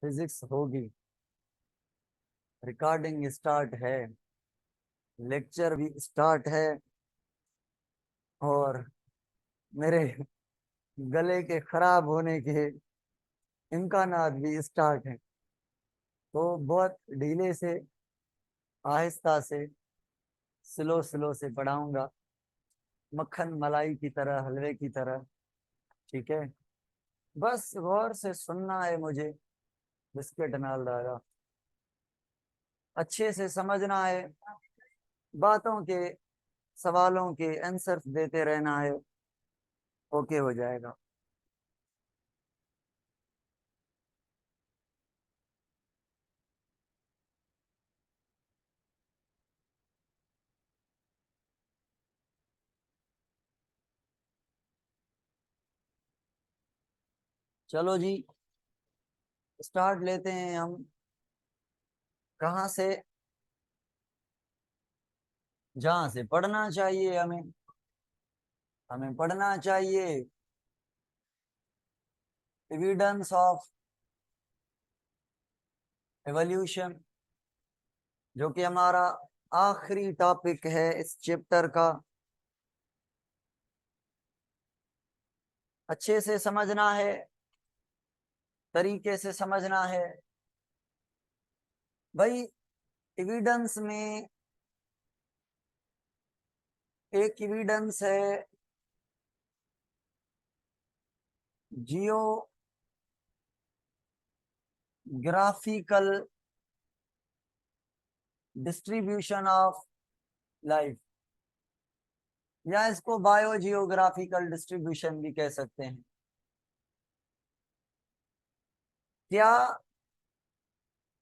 Physics होगी। Recording start है, lecture भी स्टार्ट है, और मेरे गले के खराब होने के इम्कानात भी स्टार्ट हैं। तो बहुत ढीले से, आहिस्ता से, स्लो स्लो से पढ़ाऊंगा, मक्खन मलाई की तरह, हलवे की तरह। ठीक है, बस गौर से सुनना है मुझे, बिस्किट नाल दादा। अच्छे से समझना है, बातों के, सवालों के आंसर देते रहना है। ओके हो जाएगा। चलो जी, स्टार्ट लेते हैं हम। कहाँ से? जहाँ से पढ़ना चाहिए हमें। हमें पढ़ना चाहिए एविडेंस ऑफ एवोल्यूशन, जो कि हमारा आखिरी टॉपिक है इस चैप्टर का। अच्छे से समझना है, तरीके से समझना है भाई। एविडेंस में एक एविडेंस है जियोग्राफिकल डिस्ट्रीब्यूशन ऑफ लाइफ, या इसको बायोजियोग्राफिकल डिस्ट्रीब्यूशन भी कह सकते हैं। क्या?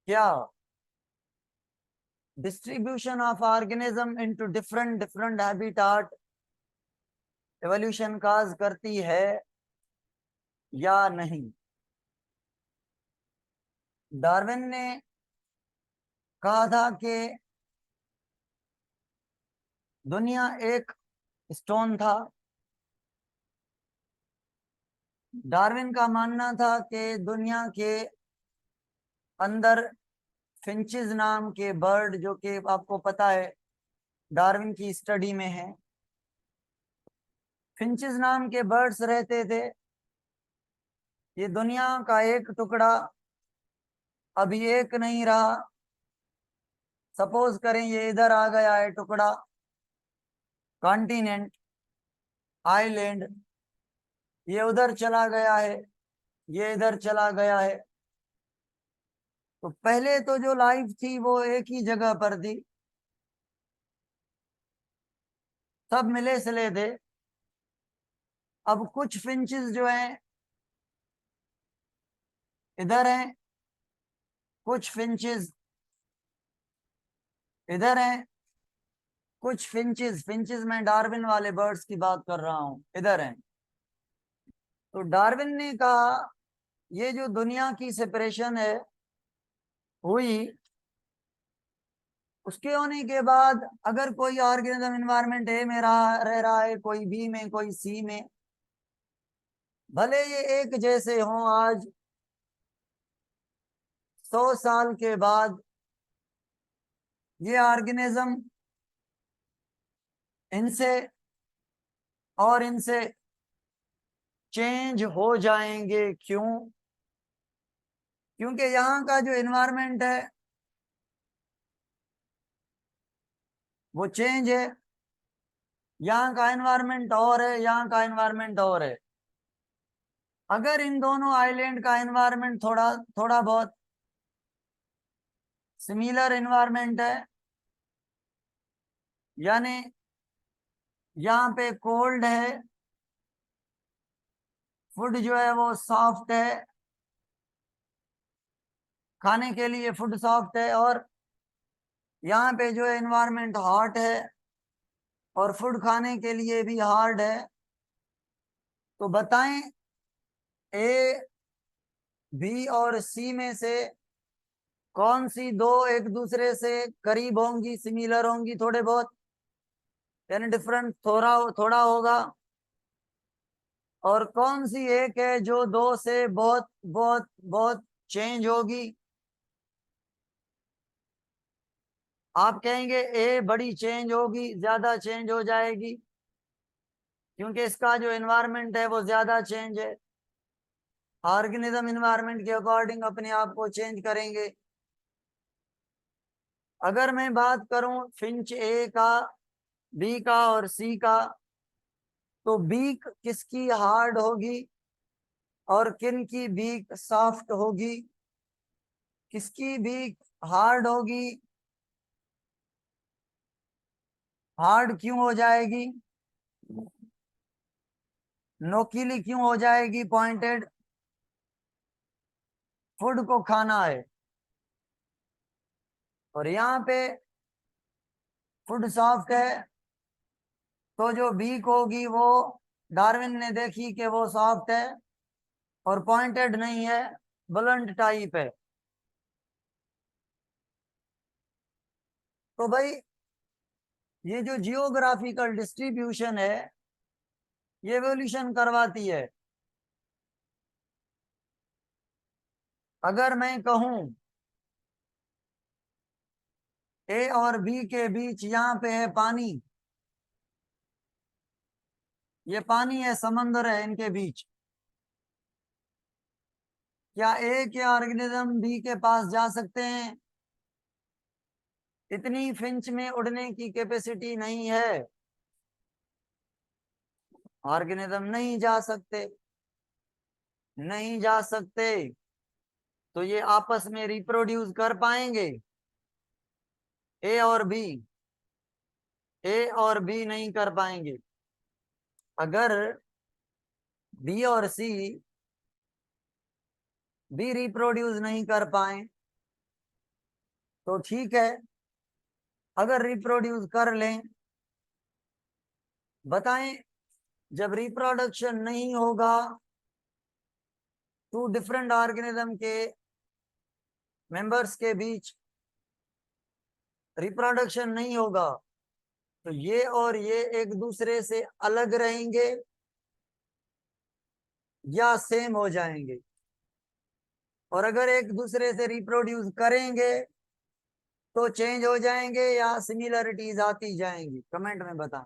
क्या? Distribution of organism into different different habitat evolution cause करती है या नहीं? डार्विन ने कहा था कि दुनिया एक स्टोन था। डार्विन का मानना था कि दुनिया के अंदर फिंचेस नाम के बर्ड, जो कि आपको पता है डार्विन की स्टडी में है, फिंचेस नाम के बर्ड्स रहते थे। ये दुनिया का एक टुकड़ा अभी एक नहीं रहा। सपोज करें ये इधर आ गया है टुकड़ा, कॉन्टिनेंट, आइलैंड, ये उधर चला गया है, ये इधर चला गया है। तो पहले तो जो लाइफ थी वो एक ही जगह पर थी, सब मिले सिले थे। अब कुछ फिंचेस जो हैं इधर हैं, कुछ फिंचेस इधर हैं, कुछ फिंचेस, फिंचेस मैं डार्विन वाले बर्ड्स की बात कर रहा हूं, इधर हैं। तो डार्विन ने कहा ये जो दुनिया की सेपरेशन है हुई, उसके होने के बाद अगर कोई ऑर्गेनिज्म इन्वायरमेंट ए में रह रहा है, कोई बी में, कोई सी में, भले ये एक जैसे हों, आज 100 साल के बाद ये ऑर्गेनिज्म इनसे और इनसे चेंज हो जाएंगे। क्यों? क्योंकि यहाँ का जो एनवायरनमेंट है वो चेंज है। यहाँ का एनवायरनमेंट और है, यहाँ का एनवायरनमेंट और है। अगर इन दोनों आइलैंड का एनवायरनमेंट थोड़ा थोड़ा बहुत सिमिलर एनवायरनमेंट है, यानी यहाँ पे कोल्ड है, फूड जो है वो सॉफ्ट है, खाने के लिए फूड सॉफ्ट है, और यहाँ पे जो है एनवायरनमेंट हॉट है और फूड खाने के लिए भी हार्ड है। तो बताएं ए, बी और सी में से कौन सी दो एक दूसरे से करीब होंगी, सिमिलर होंगी थोड़े बहुत, यानी डिफरेंट थोड़ा थोड़ा होगा, और कौन सी एक है जो दो से बहुत बहुत बहुत चेंज होगी। आप कहेंगे ए बड़ी चेंज होगी, ज्यादा चेंज हो जाएगी, क्योंकि इसका जो एनवायरनमेंट है वो ज्यादा चेंज है। ऑर्गेनिज्म एनवायरनमेंट के अकॉर्डिंग अपने आप को चेंज करेंगे। अगर मैं बात करूं फिंच ए का, बी का और सी का, तो बीक किसकी हार्ड होगी और किन की बीक सॉफ्ट होगी? किसकी बीक हार्ड होगी? हार्ड क्यों हो जाएगी? नोकीली क्यों हो जाएगी? पॉइंटेड, फूड को खाना है। और यहाँ पे फूड सॉफ्ट है, तो जो बीक होगी वो डार्विन ने देखी कि वो सॉफ्ट है और पॉइंटेड नहीं है, ब्लंट टाइप है। तो भाई ये जो जियोग्राफिकल डिस्ट्रीब्यूशन है ये एवोल्यूशन करवाती है। अगर मैं कहूं ए और बी के बीच यहाँ पे है पानी, ये पानी है, समंदर है इनके बीच, क्या ए के ऑर्गेनिज्म बी के पास जा सकते हैं? इतनी फिंच में उड़ने की कैपेसिटी नहीं है, ऑर्गेनिज्म नहीं जा सकते, नहीं जा सकते। तो ये आपस में रिप्रोड्यूस कर पाएंगे? ए और बी, ए और बी नहीं कर पाएंगे। अगर बी और सी भी रिप्रोड्यूस नहीं कर पाए तो ठीक है, अगर रिप्रोड्यूस कर लें, बताएं जब रिप्रोडक्शन नहीं होगा, टू डिफरेंट ऑर्गेनिज्म के मेंबर्स के बीच रिप्रोडक्शन नहीं होगा, तो ये और ये एक दूसरे से अलग रहेंगे या सेम हो जाएंगे? और अगर एक दूसरे से रिप्रोड्यूस करेंगे तो चेंज हो जाएंगे या सिमिलरिटीज आती जाएंगी? कमेंट में बताएं।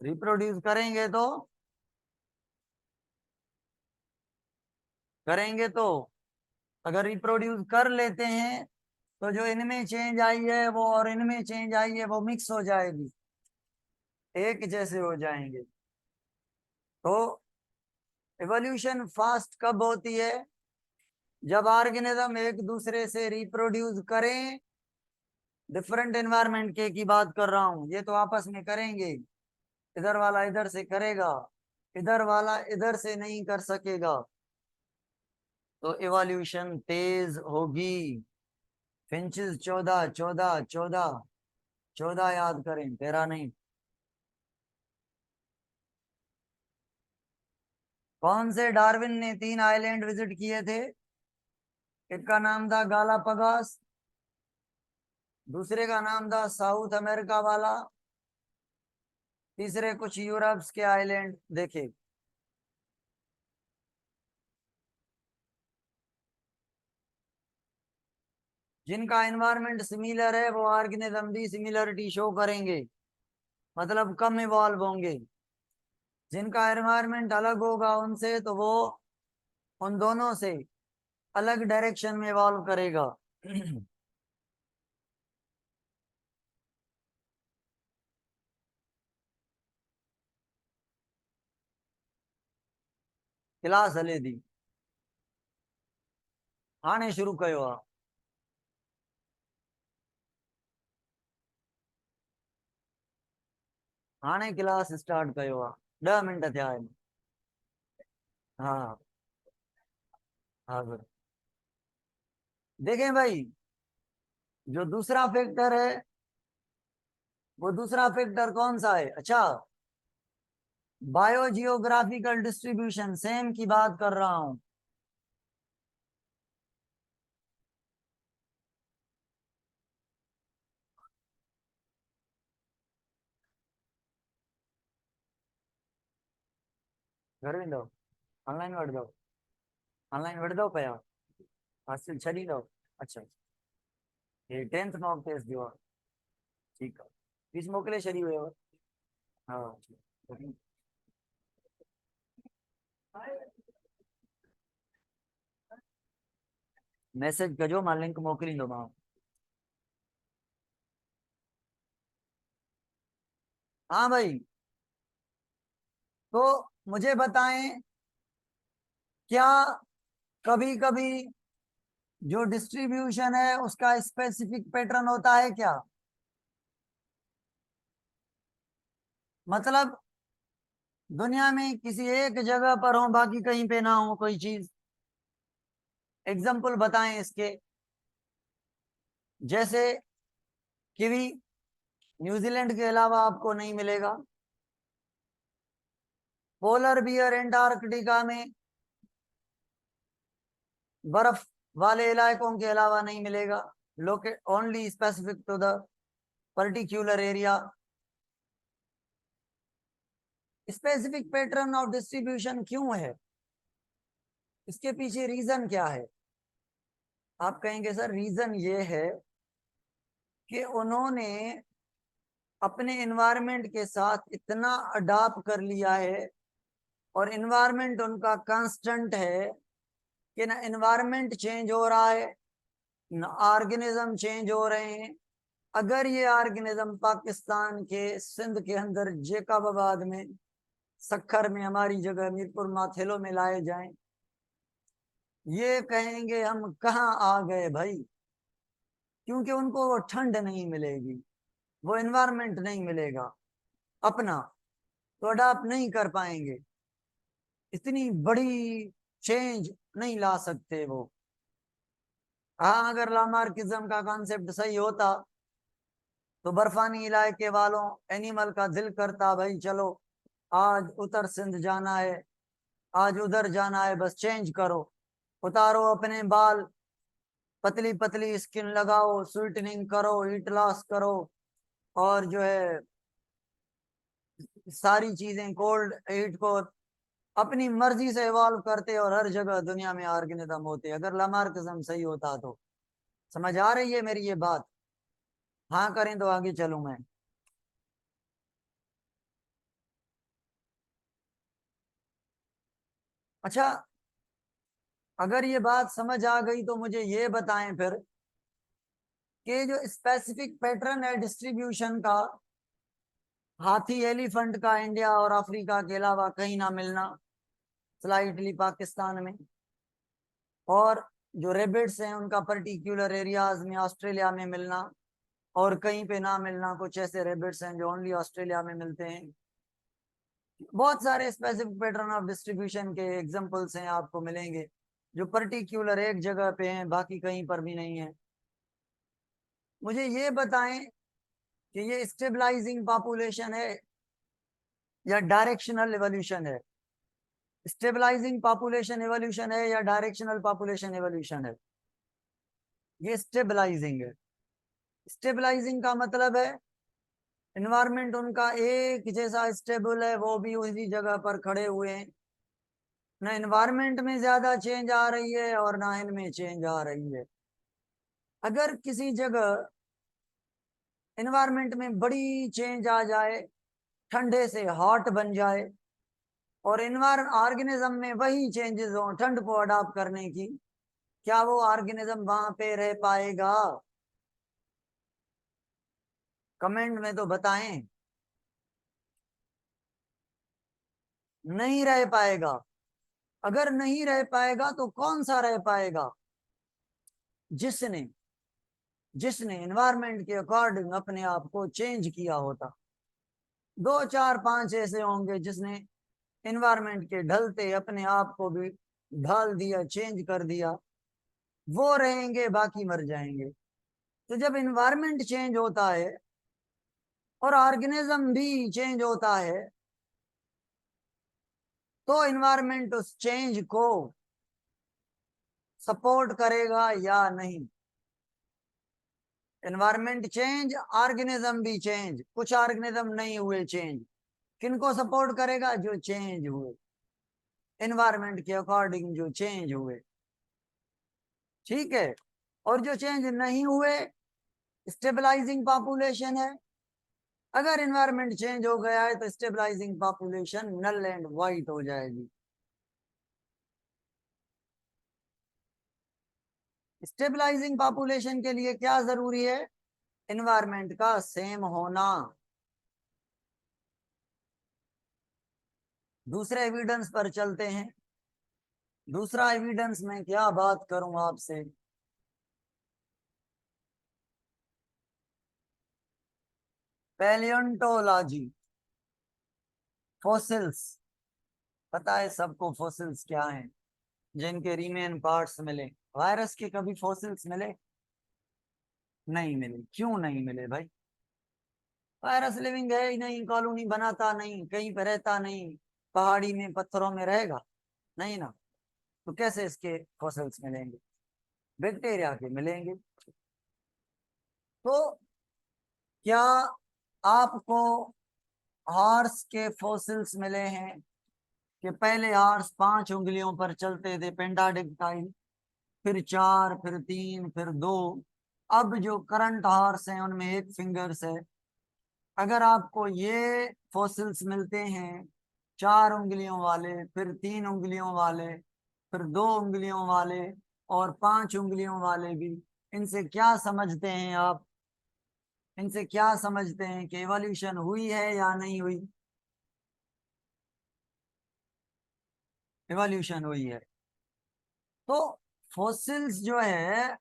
रिप्रोड्यूस करेंगे तो, करेंगे तो, अगर रिप्रोड्यूस कर लेते हैं तो जो इनमें चेंज आई है वो और इनमें चेंज आई है वो मिक्स हो जाएगी, एक जैसे हो जाएंगे। तो एवोल्यूशन फास्ट कब होती है? जब ऑर्गेनिज्म एक दूसरे से रिप्रोड्यूस करें, डिफरेंट एनवायरनमेंट के की बात कर रहा हूं, ये तो आपस में करेंगे, इधर वाला इधर से करेगा, इधर वाला इधर से नहीं कर सकेगा, तो एवोल्यूशन तेज होगी। फिंचेस 14 14 14, 14 याद करें, 13 नहीं। कौन से डार्विन ने 3 आइलैंड विजिट किए थे? एक का नाम था गालापागोस, दूसरे का नाम था साउथ अमेरिका वाला, तीसरे कुछ यूरोप के आइलैंड देखे। जिनका एनवायरनमेंट सिमिलर है वो ऑर्गेनिज्म भी सिमिलरिटी शो करेंगे, मतलब कम इवॉल्व होंगे। जिनका एनवायरनमेंट अलग होगा उनसे, तो वो उन दोनों से अलग डायरेक्शन में इवॉल्व करेगा। क्लास हले दी, हाणे शुरू कयो आहे। हाणे क्लास स्टार्ट कयो आहे, 10 मिंट थिया आहिनि। हाँ हाँ सर। देखें भाई, जो दूसरा फैक्टर है वो दूसरा फैक्टर कौन सा है? अच्छा, बायोजियोग्राफिकल डिस्ट्रीब्यूशन सेम की बात कर रहा हूं। अरविंदो, ऑनलाइन वठ दो, ऑनलाइन वठ दो पिया हासिल छॾी दो। अच्छा ये 10th मॉक टेस्ट जो आहे ठीकु आहे फीस मोकिले छॾी हुयव। हा मैसेज कजो मां लिंक मोकिलींदोमांव। हाँ भाई, तो मुझे बताएं क्या कभी कभी जो डिस्ट्रीब्यूशन है उसका स्पेसिफिक पैटर्न होता है क्या? मतलब दुनिया में किसी एक जगह पर हो बाकी कहीं पे ना हो कोई चीज। एग्जाम्पल बताएं इसके। जैसे किवी न्यूजीलैंड के अलावा आपको नहीं मिलेगा। पोलर बियर एंटार्कटिका में बर्फ वाले इलाकों के अलावा नहीं मिलेगा। Locate only specific to the particular area. Specific pattern of distribution क्यों है? इसके पीछे रीजन क्या है? आप कहेंगे सर रीजन ये है कि उन्होंने अपने एनवायरनमेंट के साथ इतना अडाप्ट कर लिया है और एनवायरनमेंट उनका कांस्टेंट है कि ना एनवायरनमेंट चेंज हो रहा है ना ऑर्गेनिज्म चेंज हो रहे हैं। अगर ये ऑर्गेनिज्म पाकिस्तान के सिंध के अंदर जेकाबाबाद में सक्खर में हमारी जगह मीरपुर माथेलो में लाए जाएं, ये कहेंगे हम कहाँ आ गए भाई। क्योंकि उनको वो ठंड नहीं मिलेगी, वो एनवायरनमेंट नहीं मिलेगा अपना, तो अडाप्ट नहीं कर पाएंगे। इतनी बड़ी चेंज नहीं ला सकते वो। हाँ अगर लामार्किज्म का कॉन्सेप्ट सही होता तो बर्फानी इलाके वालों एनिमल का दिल करता भाई चलो आज उत्तर सिंध जाना है, आज उधर जाना है, बस चेंज करो, उतारो अपने बाल, पतली पतली स्किन लगाओ, स्वीटनिंग करो, हीट लॉस करो, और जो है सारी चीजें कोल्ड हीट को अपनी मर्जी से इवॉल्व करते और हर जगह दुनिया में ऑर्गेनिज्म होते। अगर लामार्किज्म सही होता तो। समझ आ रही है मेरी ये बात? हाँ करें तो आगे चलूं मैं। अच्छा अगर ये बात समझ आ गई तो मुझे ये बताएं फिर कि जो स्पेसिफिक पैटर्न है डिस्ट्रीब्यूशन का, हाथी एलिफेंट का इंडिया और अफ्रीका के अलावा कहीं ना मिलना, स्लाइटली पाकिस्तान में, और जो रेबिट्स हैं उनका पर्टिकुलर एरियाज में ऑस्ट्रेलिया में मिलना और कहीं पे ना मिलना। कुछ ऐसे रेबिट्स हैं जो ओनली ऑस्ट्रेलिया में मिलते हैं। बहुत सारे स्पेसिफिक पैटर्न ऑफ डिस्ट्रीब्यूशन के एग्जांपल्स हैं आपको मिलेंगे जो पर्टिकुलर एक जगह पे हैं बाकी कहीं पर भी नहीं है। मुझे ये बताएं कि ये स्टेबलाइजिंग पॉपुलेशन है या डायरेक्शनल एवोल्यूशन है? स्टेबलाइजिंग पॉपुलेशन एवोल्यूशन है या डायरेक्शनल पॉपुलेशन एवोल्यूशन है? ये स्टेबलाइजिंग है। स्टेबलाइजिंग का मतलब है एनवायरमेंट उनका एक जैसा स्टेबल है, वो भी उसी जगह पर खड़े हुए हैं, ना एनवायरमेंट में ज्यादा चेंज आ रही है और ना इनमें चेंज आ रही है। अगर किसी जगह एनवायरमेंट में बड़ी चेंज आ जाए, ठंडे से हॉट बन जाए, और एनवायर ऑर्गेनिज्म में वही चेंजेस हो ठंड को अडॉप्ट करने की, क्या वो ऑर्गेनिज्म वहां पे रह पाएगा? कमेंट में तो बताएं। नहीं रह पाएगा। अगर नहीं रह पाएगा तो कौन सा रह पाएगा? जिसने जिसने एनवायरमेंट के अकॉर्डिंग अपने आप को चेंज किया होता। दो चार पांच ऐसे होंगे जिसने एनवायरमेंट के ढलते अपने आप को भी ढाल दिया, चेंज कर दिया, वो रहेंगे, बाकी मर जाएंगे। तो जब एनवायरमेंट चेंज होता है और ऑर्गेनिज्म भी चेंज होता है तो एनवायरमेंट उस चेंज को सपोर्ट करेगा या नहीं? एनवायरमेंट चेंज, ऑर्गेनिज्म भी चेंज, कुछ ऑर्गेनिज्म नहीं हुए चेंज, किनको सपोर्ट करेगा? जो चेंज हुए। एनवायरनमेंट के अकॉर्डिंग जो चेंज हुए, ठीक है। और जो चेंज नहीं हुए स्टेबलाइजिंग पॉपुलेशन है। अगर एनवायरनमेंट चेंज हो गया है तो stabilising population null and void हो जाएगी। स्टेबलाइजिंग पॉपुलेशन के लिए क्या जरूरी है? एनवायरनमेंट का सेम होना। दूसरे एविडेंस पर चलते हैं। दूसरा एविडेंस में क्या बात करूं आपसे, पैलियोंटोलॉजी, फॉसिल्स। पता है सबको फॉसिल्स क्या हैं? जिनके रीमेन पार्ट्स मिले। वायरस के कभी फॉसिल्स मिले? नहीं मिले। क्यों नहीं मिले भाई? वायरस लिविंग है ही नहीं, कॉलोनी बनाता नहीं, कहीं पर रहता नहीं, पहाड़ी में पत्थरों में रहेगा नहीं ना, तो कैसे इसके फॉसिल्स मिलेंगे? बैक्टीरिया के मिलेंगे। तो क्या आपको हॉर्स के फॉसिल्स मिले हैं कि पहले हॉर्स 5 उंगलियों पर चलते थे, पेंटाडिक्टाइल, फिर 4, फिर 3, फिर 2, अब जो करंट हॉर्स हैं उनमें 1 फिंगर्स है। अगर आपको ये फॉसिल्स मिलते हैं 4 उंगलियों वाले, फिर 3 उंगलियों वाले, फिर 2 उंगलियों वाले और 5 उंगलियों वाले भी, इनसे क्या समझते हैं आप? इनसे क्या समझते हैं कि एवोल्यूशन हुई है या नहीं हुई? एवोल्यूशन हुई है। तो फॉसिल्स जो है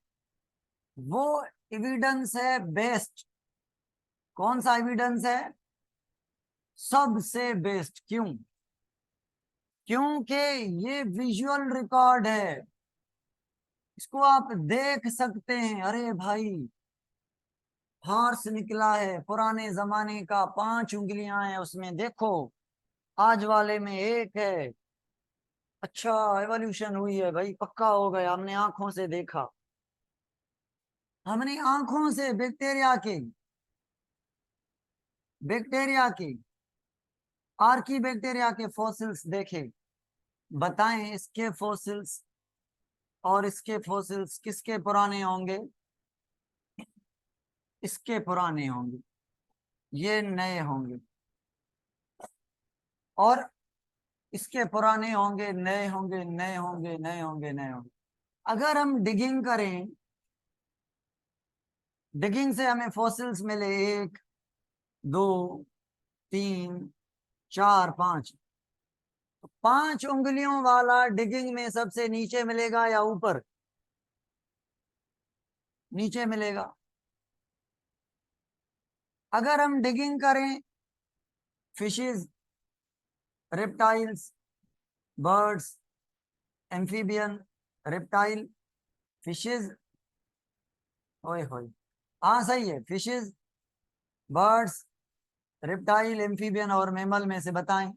वो एविडेंस है बेस्ट। कौन सा एविडेंस है? सबसे बेस्ट। क्यों? क्योंकि ये विजुअल रिकॉर्ड है। इसको आप देख सकते हैं। अरे भाई, हॉर्स निकला है पुराने जमाने का, 5 उंगलियां हैं उसमें, देखो आज वाले में 1 है। अच्छा, एवोल्यूशन हुई है भाई, पक्का हो गया, हमने आंखों से देखा। हमने आंखों से बैक्टीरिया की आर्की बैक्टीरिया के फॉसिल्स देखे। बताएं इसके फॉसिल्स और इसके फॉसिल्स किसके पुराने होंगे? इसके पुराने होंगे, ये नए होंगे। और इसके पुराने होंगे, नए होंगे, नए होंगे, नए होंगे, नए होंगे। अगर हम डिगिंग करें, डिगिंग से हमें फॉसिल्स मिले 1, 2, 3, 4, 5। 5 उंगलियों वाला डिगिंग में सबसे नीचे मिलेगा या ऊपर? नीचे मिलेगा। अगर हम डिगिंग करें fishes, reptiles, birds, amphibian, reptile, fishes, ओए होए, हाँ सही है, फिशेस, बर्ड्स, रेप्टाइल, एम्फीबियन और मैमल में से बताएं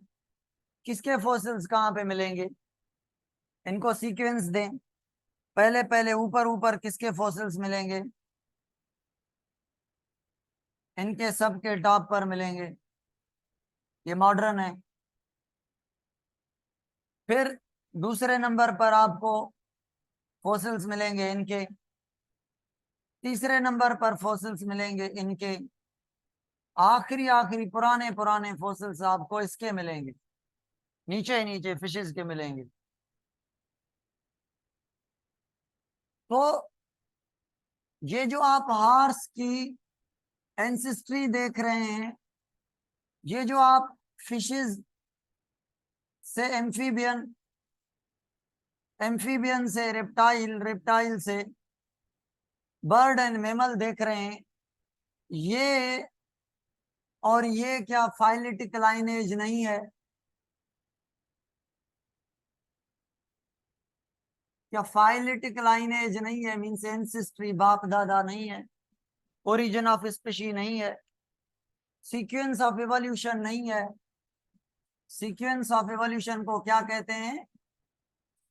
किसके फॉसिल्स कहाँ पे मिलेंगे? इनको सीक्वेंस दें। पहले पहले ऊपर ऊपर किसके फॉसिल्स मिलेंगे? इनके सब के टॉप पर मिलेंगे, ये मॉडर्न है। फिर दूसरे नंबर पर आपको फॉसिल्स मिलेंगे इनके। तीसरे नंबर पर फॉसिल्स मिलेंगे इनके। आखिरी आखिरी पुराने पुराने फॉसिल्स आपको इसके मिलेंगे, नीचे ही नीचे फिशेस के मिलेंगे। तो ये जो आप हॉर्स की एंसेस्ट्री देख रहे हैं, ये जो आप फिशेस से एम्फीबियन, एम्फीबियन से रेप्टाइल, रेप्टाइल से बर्ड एंड मैमल देख रहे हैं, ये और ये क्या फाइलेटिक लाइनेज नहीं है? क्या फाइलेटिक लाइनेज नहीं है? मीन्स एंसेस्ट्री, बाप दादा नहीं है, ओरिजिन ऑफ स्पीशी नहीं है, सीक्वेंस ऑफ एवोल्यूशन नहीं है। सीक्वेंस ऑफ एवोल्यूशन को क्या कहते हैं?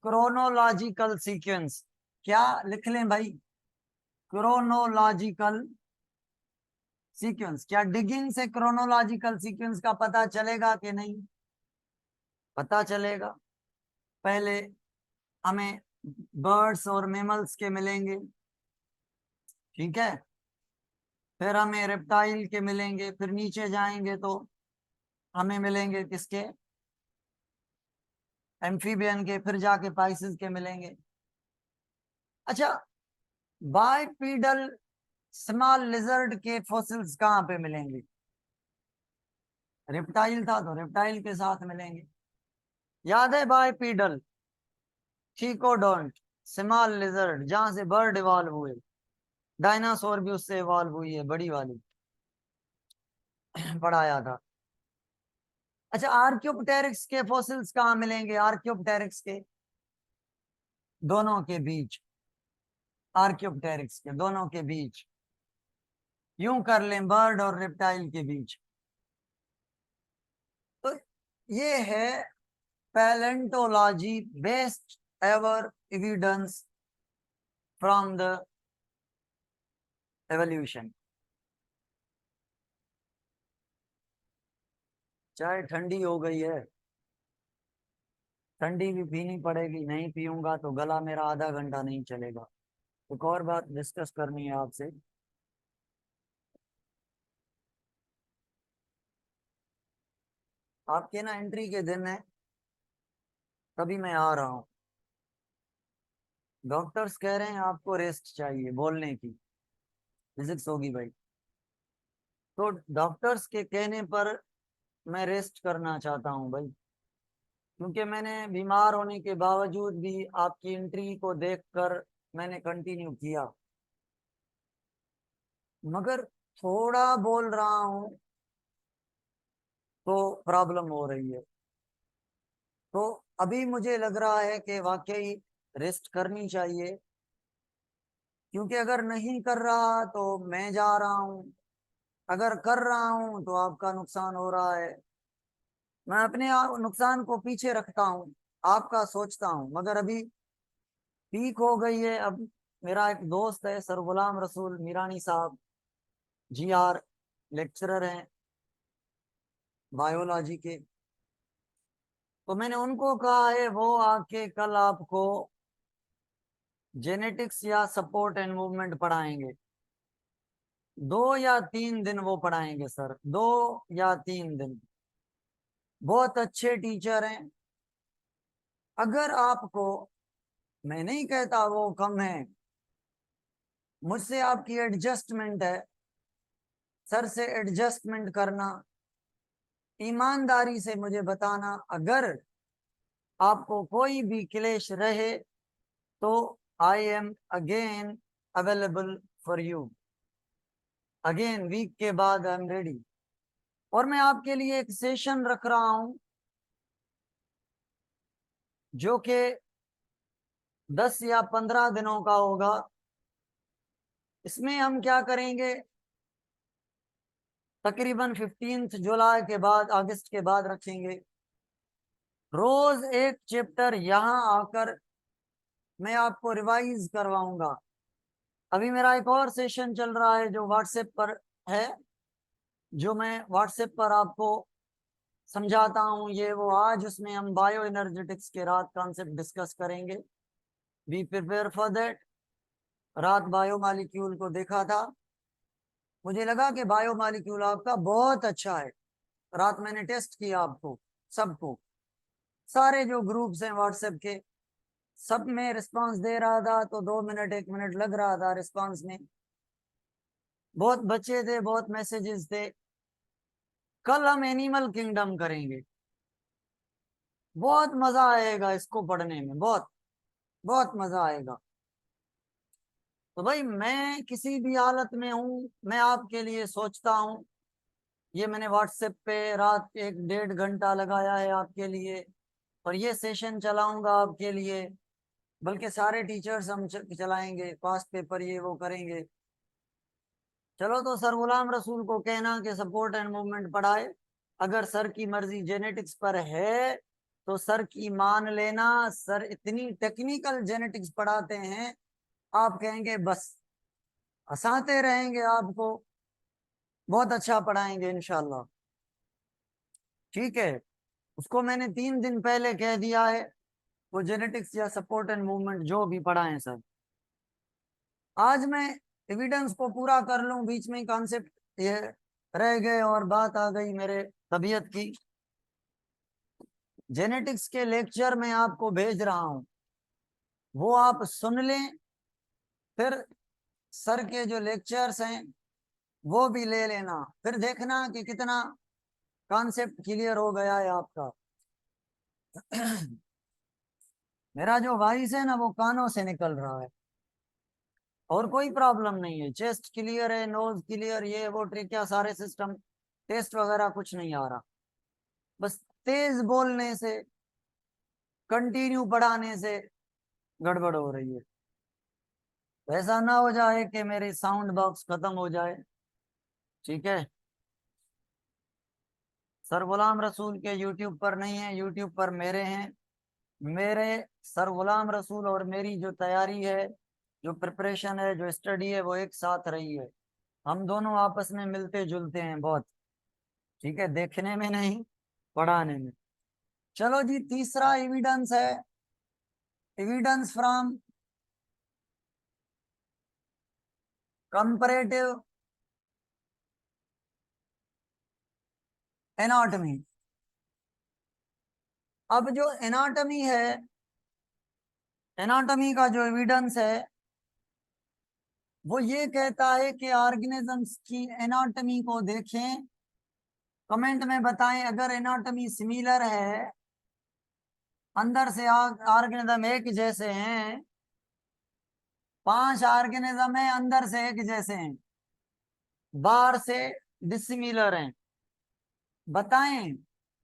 Chronological sequence. क्या लिख लें भाई? Chronological sequence. क्या डिगिंग से क्रोनोलॉजिकल सीक्वेंस का पता चलेगा कि नहीं? पता चलेगा। पहले हमें बर्ड्स और मेमल्स के मिलेंगे, ठीक है, फिर हमें रेप्टाइल के मिलेंगे, फिर नीचे जाएंगे तो हमें मिलेंगे किसके, एम्फीबियन के, फिर जाके पाइसेस के मिलेंगे। अच्छा, बाइपीडल स्मॉल लिजर्ड के फॉसिल्स कहाँ पे मिलेंगे? रेप्टाइल था तो रेप्टाइल के साथ मिलेंगे। याद है बाइपीडल, ठीकोडोंट, स्मॉल लिजर्ड, जहां से बर्ड इवॉल्व हुए, डायनासोर भी उससे इवॉल्व हुई है, बड़ी वाली पढ़ाया था। अच्छा, आर्क्योप्टेरिक्स के फॉसिल्स कहाँ मिलेंगे? आर्क्योप्टेरिक्स के दोनों के बीच, आर्क्योप्टेरिक्स के दोनों के बीच, यूं कर लें बर्ड और रेप्टाइल के बीच। तो ये है palaeontology, best ever evidence from the evolution. चाय ठंडी हो गई है, ठंडी भी पीनी पड़ेगी, नहीं पीऊंगा तो गला मेरा आधा घंटा नहीं चलेगा। एक और बात डिस्कस करनी है आपसे। आपके ना एंट्री के दिन है, तभी मैं आ रहा हूँ। डॉक्टर्स कह रहे हैं आपको रेस्ट चाहिए, बोलने की फिजिक्स होगी भाई। तो डॉक्टर्स के कहने पर मैं रेस्ट करना चाहता हूँ भाई, क्योंकि मैंने बीमार होने के बावजूद भी आपकी एंट्री को देखकर मैंने कंटिन्यू किया, मगर थोड़ा बोल रहा हूँ तो प्रॉब्लम हो रही है। तो अभी मुझे लग रहा है कि वाकई रेस्ट करनी चाहिए, क्योंकि अगर नहीं कर रहा तो मैं जा रहा हूँ, अगर कर रहा हूँ तो आपका नुकसान हो रहा है। मैं अपने नुकसान को पीछे रखता हूँ, आपका सोचता हूँ, मगर अभी पीक हो गई है। अब मेरा एक दोस्त है सर गुलाम रसूल मीरानी साहब, जीआर लेक्चरर हैं बायोलॉजी के, तो मैंने उनको कहा है वो आके कल आपको जेनेटिक्स या सपोर्ट एंड मूवमेंट पढ़ाएंगे। 2 या 3 दिन वो पढ़ाएंगे सर, 2 या 3 दिन। बहुत अच्छे टीचर हैं। अगर आपको, मैं नहीं कहता वो कम है, मुझसे आपकी एडजस्टमेंट है, सर से एडजस्टमेंट करना, ईमानदारी से मुझे बताना। अगर आपको कोई भी क्लेश रहे तो I am again available for you, again week के बाद आई एम रेडी। और मैं आपके लिए एक सेशन रख रहा हूं जो कि 10 या 15 दिनों का होगा। इसमें हम क्या करेंगे, तकरीबन 15 जुलाई के बाद, अगस्त के बाद रखेंगे। रोज एक चैप्टर यहाँ आकर मैं आपको रिवाइज करवाऊंगा। अभी मेरा एक और सेशन चल रहा है जो व्हाट्सएप पर है, जो मैं व्हाट्सएप पर आपको समझाता हूँ ये वो। आज उसमें हम बायो एनर्जेटिक्स के रात कॉन्सेप्ट डिस्कस करेंगे। Be prepare for that. रात बायो मॉलिक्यूल को देखा था, मुझे लगा कि बायो मॉलिक्यूल आपका बहुत अच्छा है। रात मैंने टेस्ट किया आपको सबको, सारे जो ग्रुप्स हैं व्हाट्सएप के, सब में रिस्पांस दे रहा था, तो 2 मिनट 1 मिनट लग रहा था रिस्पांस में। बहुत बच्चे थे, बहुत मैसेजेस थे। कल हम एनिमल किंगडम करेंगे, बहुत मजा आएगा इसको पढ़ने में, बहुत बहुत मजा आएगा। तो भाई मैं किसी भी हालत में हूँ, मैं आपके लिए सोचता हूँ। ये मैंने व्हाट्सएप पे रात 1 डेढ़ घंटा लगाया है आपके लिए, और ये सेशन चलाऊंगा आपके लिए। बल्कि सारे टीचर्स हम चलाएंगे, पास्ट पेपर ये वो करेंगे। चलो, तो सर गुलाम रसूल को कहना कि सपोर्ट एंड मूवमेंट पढ़ाए। अगर सर की मर्जी जेनेटिक्स पर है तो सर की मान लेना। सर इतनी टेक्निकल जेनेटिक्स पढ़ाते हैं, आप कहेंगे बस, हंसाते रहेंगे आपको। बहुत अच्छा पढ़ाएंगे इंशाल्लाह, ठीक है। उसको मैंने 3 दिन पहले कह दिया है वो जेनेटिक्स या सपोर्ट एंड मूवमेंट जो भी पढ़ा है सब। आज मैं एविडेंस को पूरा कर लूं, बीच में कॉन्सेप्ट ये रह गए और बात आ गई मेरे तबीयत की। जेनेटिक्स के लेक्चर में आपको भेज रहा हूं, वो आप सुन लें, फिर सर के जो लेक्चर्स हैं वो भी ले लेना, फिर देखना कि कितना कॉन्सेप्ट क्लियर हो गया है आपका। मेरा जो वॉइस है ना वो कानों से निकल रहा है, और कोई प्रॉब्लम नहीं है, चेस्ट क्लियर है, नोज क्लियर, ये वो ट्रिकिया सारे सिस्टम, टेस्ट वगैरह कुछ नहीं आ रहा। बस तेज बोलने से, कंटिन्यू पढ़ाने से गड़बड़ हो रही है। ऐसा ना हो जाए कि मेरी साउंड बॉक्स खत्म हो जाए, ठीक है। सर गुलाम रसूल के यूट्यूब पर नहीं है, यूट्यूब पर मेरे हैं। मेरे सर गुलाम रसूल और मेरी जो तैयारी है, जो प्रिपरेशन है, जो स्टडी है, वो एक साथ रही है। हम दोनों आपस में मिलते जुलते हैं बहुत, ठीक है, देखने में नहीं, पढ़ाने में। चलो जी, तीसरा एविडेंस है, एविडेंस फ्रॉम कंपैरेटिव एनाटॉमी। अब जो एनाटॉमी है, एनाटॉमी का जो एविडेंस है वो ये कहता है कि ऑर्गेनिजम्स की एनाटॉमी को देखें, कमेंट में बताएं अगर एनाटॉमी सिमिलर है, अंदर से ऑर्गेनिज्म एक जैसे हैं, 5 ऑर्गेनिज्म है अंदर से एक जैसे हैं, बाहर से डिसिमिलर हैं, बताएं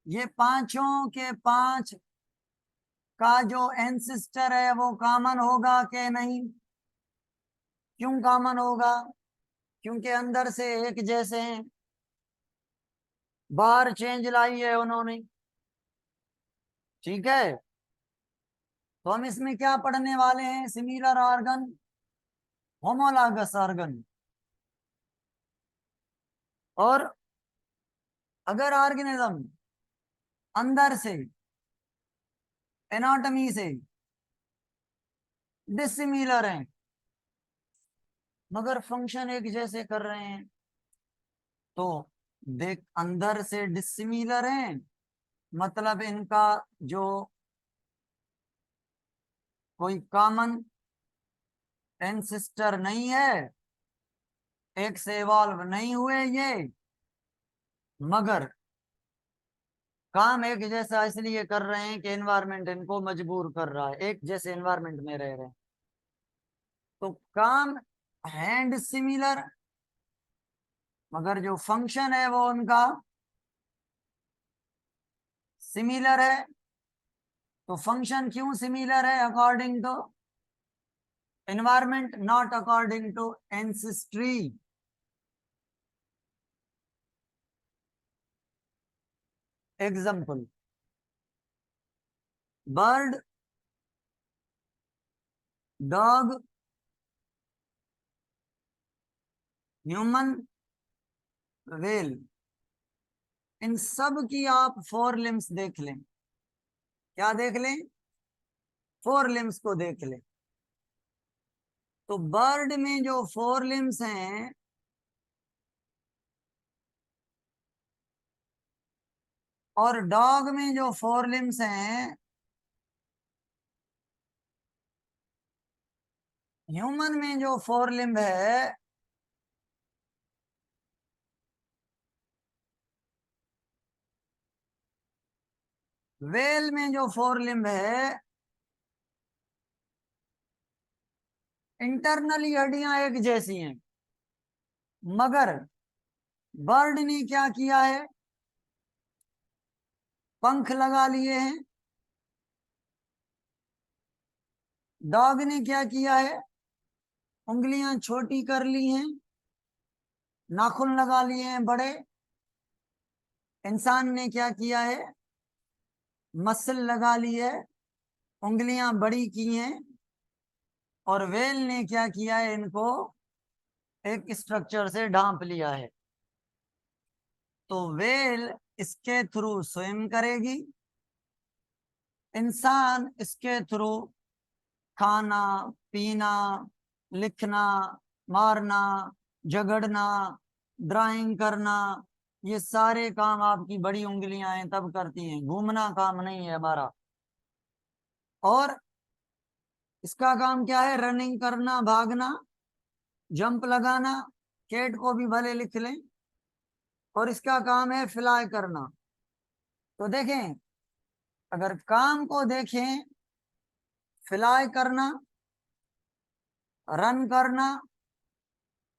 ये पांचों के 5 का जो एंसिस्टर है वो कॉमन होगा कि नहीं? क्यों कॉमन होगा? क्योंकि अंदर से एक जैसे हैं, बाहर चेंज लाई है उन्होंने, ठीक है। तो हम इसमें क्या पढ़ने वाले हैं? Similar organ, homologous organ. और अगर ऑर्गेनिज्म अंदर से एनाटॉमी से डिसिमिलर हैं मगर फंक्शन एक जैसे कर रहे हैं, तो देख अंदर से डिसिमिलर हैं मतलब इनका जो कोई कॉमन एंसिस्टर नहीं है, एक से इवॉल्व नहीं हुए ये, मगर काम एक जैसा इसलिए कर रहे हैं कि एनवायरनमेंट इनको मजबूर कर रहा है, एक जैसे एनवायरनमेंट में रह रहे हैं, तो काम हैंड सिमिलर, मगर जो फंक्शन है वो उनका सिमिलर है। तो फंक्शन क्यों सिमिलर है? According to environment, not according to ancestry. Example, bird, dog, human, well, इन सब की आप 4 लिम्स देख लें। क्या देख लें? 4 लिम्स को देख लें। तो बर्ड में जो 4 लिम्स हैं, और डॉग में जो 4 लिम्स हैं, ह्यूमन में जो 4 लिम्ब है, वेल में जो 4 लिम्ब है, इंटरनली हड्डियां एक जैसी हैं, मगर बर्ड ने क्या किया है? पंख लगा लिए हैं। डॉग ने क्या किया है? उंगलियां छोटी कर ली हैं, नाखून लगा लिए हैं बड़े। इंसान ने क्या किया है? मसल लगा ली है, उंगलियां बड़ी की हैं। और वेल ने क्या किया है? इनको एक स्ट्रक्चर से ढांप लिया है। तो वेल इसके थ्रू स्विम करेगी, इंसान इसके थ्रू खाना, पीना, लिखना, मारना, झगड़ना, ड्राइंग करना, ये सारे काम आपकी बड़ी उंगलियां हैं तब करती हैं, घूमना काम नहीं है हमारा। और इसका काम क्या है? रनिंग करना, भागना, जंप लगाना, कैट को भी भले लिख लें। और इसका काम है फ्लाई करना। तो देखें, अगर काम को देखें, फ्लाई करना, रन करना,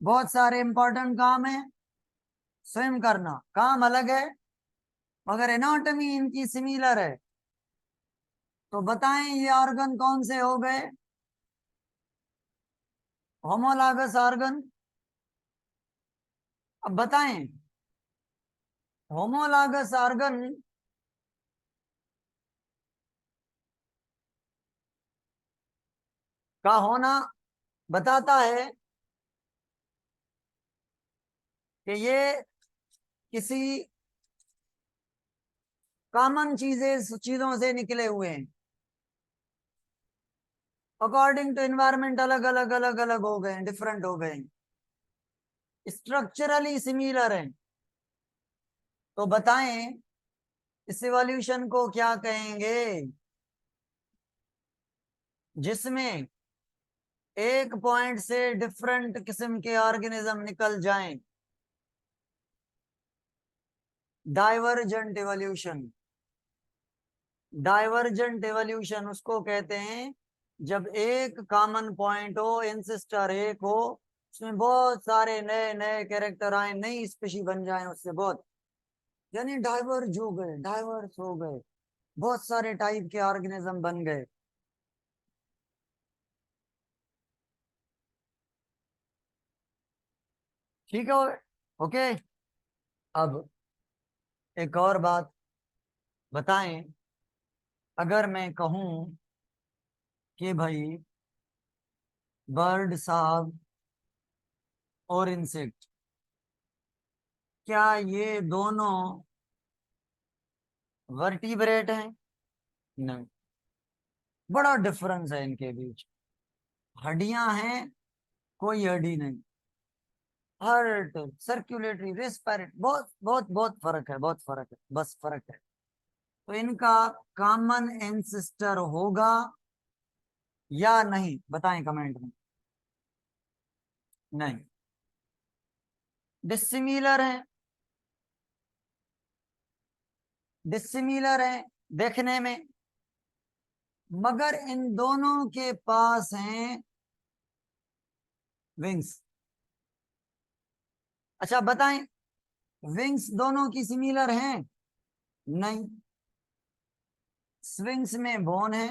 बहुत सारे इंपॉर्टेंट काम है। स्विम करना काम अलग है, मगर एनाटॉमी इनकी सिमिलर है। तो बताएं ये ऑर्गन कौन से हो गए? Homologous organ. अब बताएं, होमोलॉगस ऑर्गन का होना बताता है कि ये किसी कॉमन चीजों से निकले हुए हैं। अकॉर्डिंग टू एनवायरमेंट अलग अलग अलग अलग हो गए, डिफरेंट हो गए, स्ट्रक्चरली सिमिलर हैं। तो बताएं इस इवोल्यूशन को क्या कहेंगे, जिसमें एक पॉइंट से डिफरेंट किस्म के ऑर्गेनिज्म निकल जाएं? Divergent evolution. डाइवर्जेंट इवोल्यूशन उसको कहते हैं जब एक कॉमन पॉइंट हो, एंसेस्टर एक हो, उसमें बहुत सारे नए नए कैरेक्टर आए, नई स्पीशी बन जाए उससे, बहुत, यानी डाइवर्ज हो गए, डाइवर्स हो गए, बहुत सारे टाइप के ऑर्गेनिज्म बन गए। ठीक है, ओके। अब एक और बात बताएं, अगर मैं कहूं कि भाई बर्ड साहब और इंसेक्ट, क्या ये दोनों वर्टिब्रेट हैं? नहीं, बड़ा डिफरेंस है इनके बीच। हड्डियां हैं, कोई हड्डी नहीं। हार्ट, सर्कुलेटरी, रेस्पिरेटरी, बहुत बहुत बहुत फर्क है, बहुत फर्क है, बस फर्क है। तो इनका कॉमन एंसेस्टर होगा या नहीं, बताएं कमेंट में। नहीं, डिसिमिलर है, डिसिमिलर है देखने में, मगर इन दोनों के पास हैं विंग्स। अच्छा बताएं, विंग्स दोनों की सिमिलर हैं? नहीं, स्विंग्स में बोन है,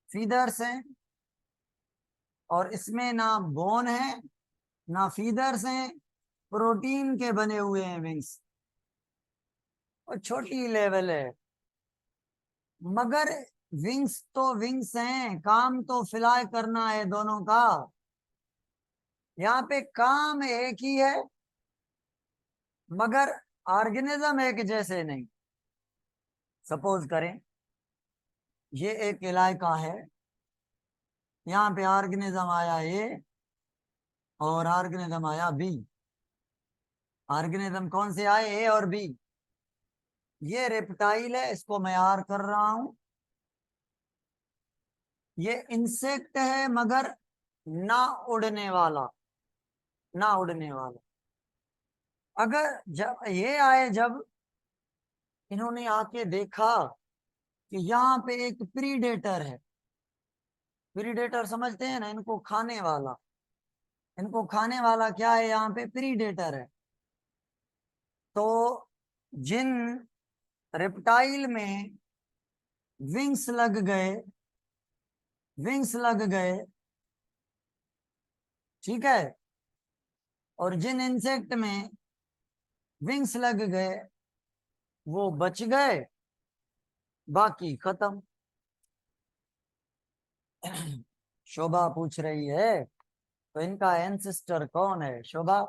फीदर्स हैं, और इसमें ना बोन है ना फीदर्स हैं, प्रोटीन के बने हुए हैं विंग्स, और छोटी लेवल है। मगर विंग्स तो विंग्स हैं, काम तो फ्लाई करना है दोनों का। यहाँ पे काम एक ही है, मगर ऑर्गेनिज्म एक जैसे नहीं। सपोज करें ये एक इलाका है, यहाँ पे ऑर्गेनिज्म आया ए और ऑर्गेनिज्म आया बी। ऑर्गेनिज्म कौन से आए? ए और बी। ये रेप्टाइल है, इसको मैं आर कर रहा हूं। ये इंसेक्ट है, मगर ना उड़ने वाला, ना उड़ने वाला। अगर जब ये आए, जब इन्होंने आके देखा कि यहाँ पे एक प्रीडेटर है, प्रीडेटर समझते हैं ना, इनको खाने वाला, इनको खाने वाला क्या है? यहाँ पे प्रीडेटर है। तो जिन रेप्टाइल में विंग्स लग गए, विंग्स लग गए, ठीक है, और जिन इंसेक्ट में विंग्स लग गए वो बच गए, बाकी खत्म। शोभा पूछ रही है तो इनका एंसेस्टर कौन है? शोभा,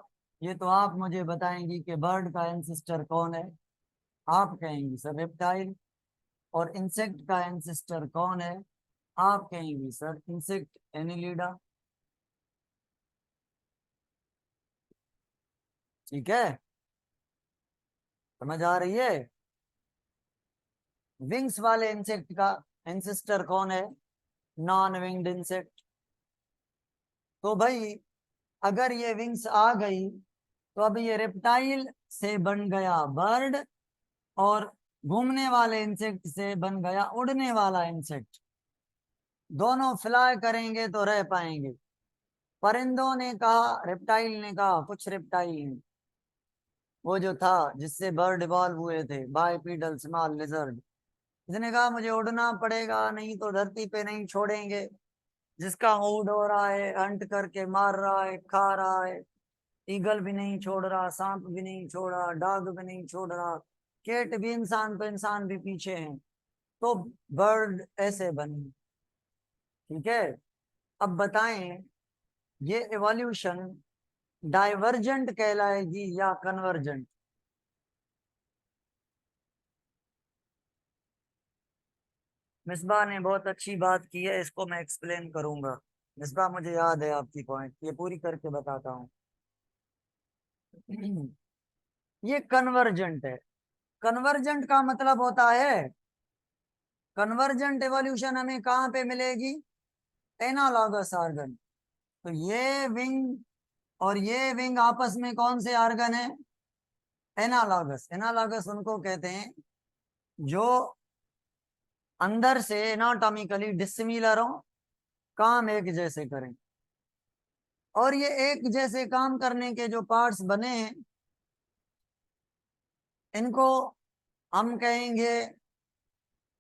ये तो आप मुझे बताएंगी कि बर्ड का एंसेस्टर कौन है। आप कहेंगी सर रेप्टाइल। और इंसेक्ट का एंसेस्टर कौन है? आप कहेंगी सर इंसेक्ट एनिलिडा। ठीक है, समझ आ रही है? विंग्स वाले इंसेक्ट का एंसेस्टर कौन है? Non winged insect. तो भाई अगर ये विंग्स आ गई तो अब ये रेप्टाइल से बन गया बर्ड, और घूमने वाले इंसेक्ट से बन गया उड़ने वाला इंसेक्ट। दोनों फ्लाई करेंगे तो रह पाएंगे। परिंदों ने कहा, रेप्टाइल ने कहा, कुछ रेप्टाइल ने, वो जो था जिससे बर्ड इवॉल्व हुए थे, बाइपीडल स्मॉल लिजर्ड, इसने कहा मुझे उड़ना पड़ेगा, नहीं तो धरती पे नहीं छोड़ेंगे। जिसका मूड हो रहा है हंट करके मार रहा है, खा रहा है। ईगल भी नहीं छोड़ रहा, सांप भी नहीं छोड़ा, डॉग भी नहीं छोड़ रहा, केट भी, इंसान तो इंसान भी पीछे हैं। तो बर्ड ऐसे बने। ठीक है, अब बताएं ये एवोल्यूशन डाइवर्जेंट कहलाएगी या कन्वर्जेंट? मिसबा ने बहुत अच्छी बात की है, इसको मैं एक्सप्लेन करूंगा। मिसबा मुझे याद है आपकी पॉइंट, ये पूरी करके बताता हूँ। ये कन्वर्जेंट है। कन्वर्जेंट का मतलब होता है, कन्वर्जेंट एवोल्यूशन हमें कहाँ पे मिलेगी? Analogous organ. तो ये विंग और ये विंग आपस में कौन से ऑर्गन है? एनालॉगस। एनालॉगस उनको कहते हैं जो अंदर से एनाटॉमिकली डिसिमिलर हो, काम एक जैसे करें। और ये एक जैसे काम करने के जो पार्ट्स बने हैं, इनको हम कहेंगे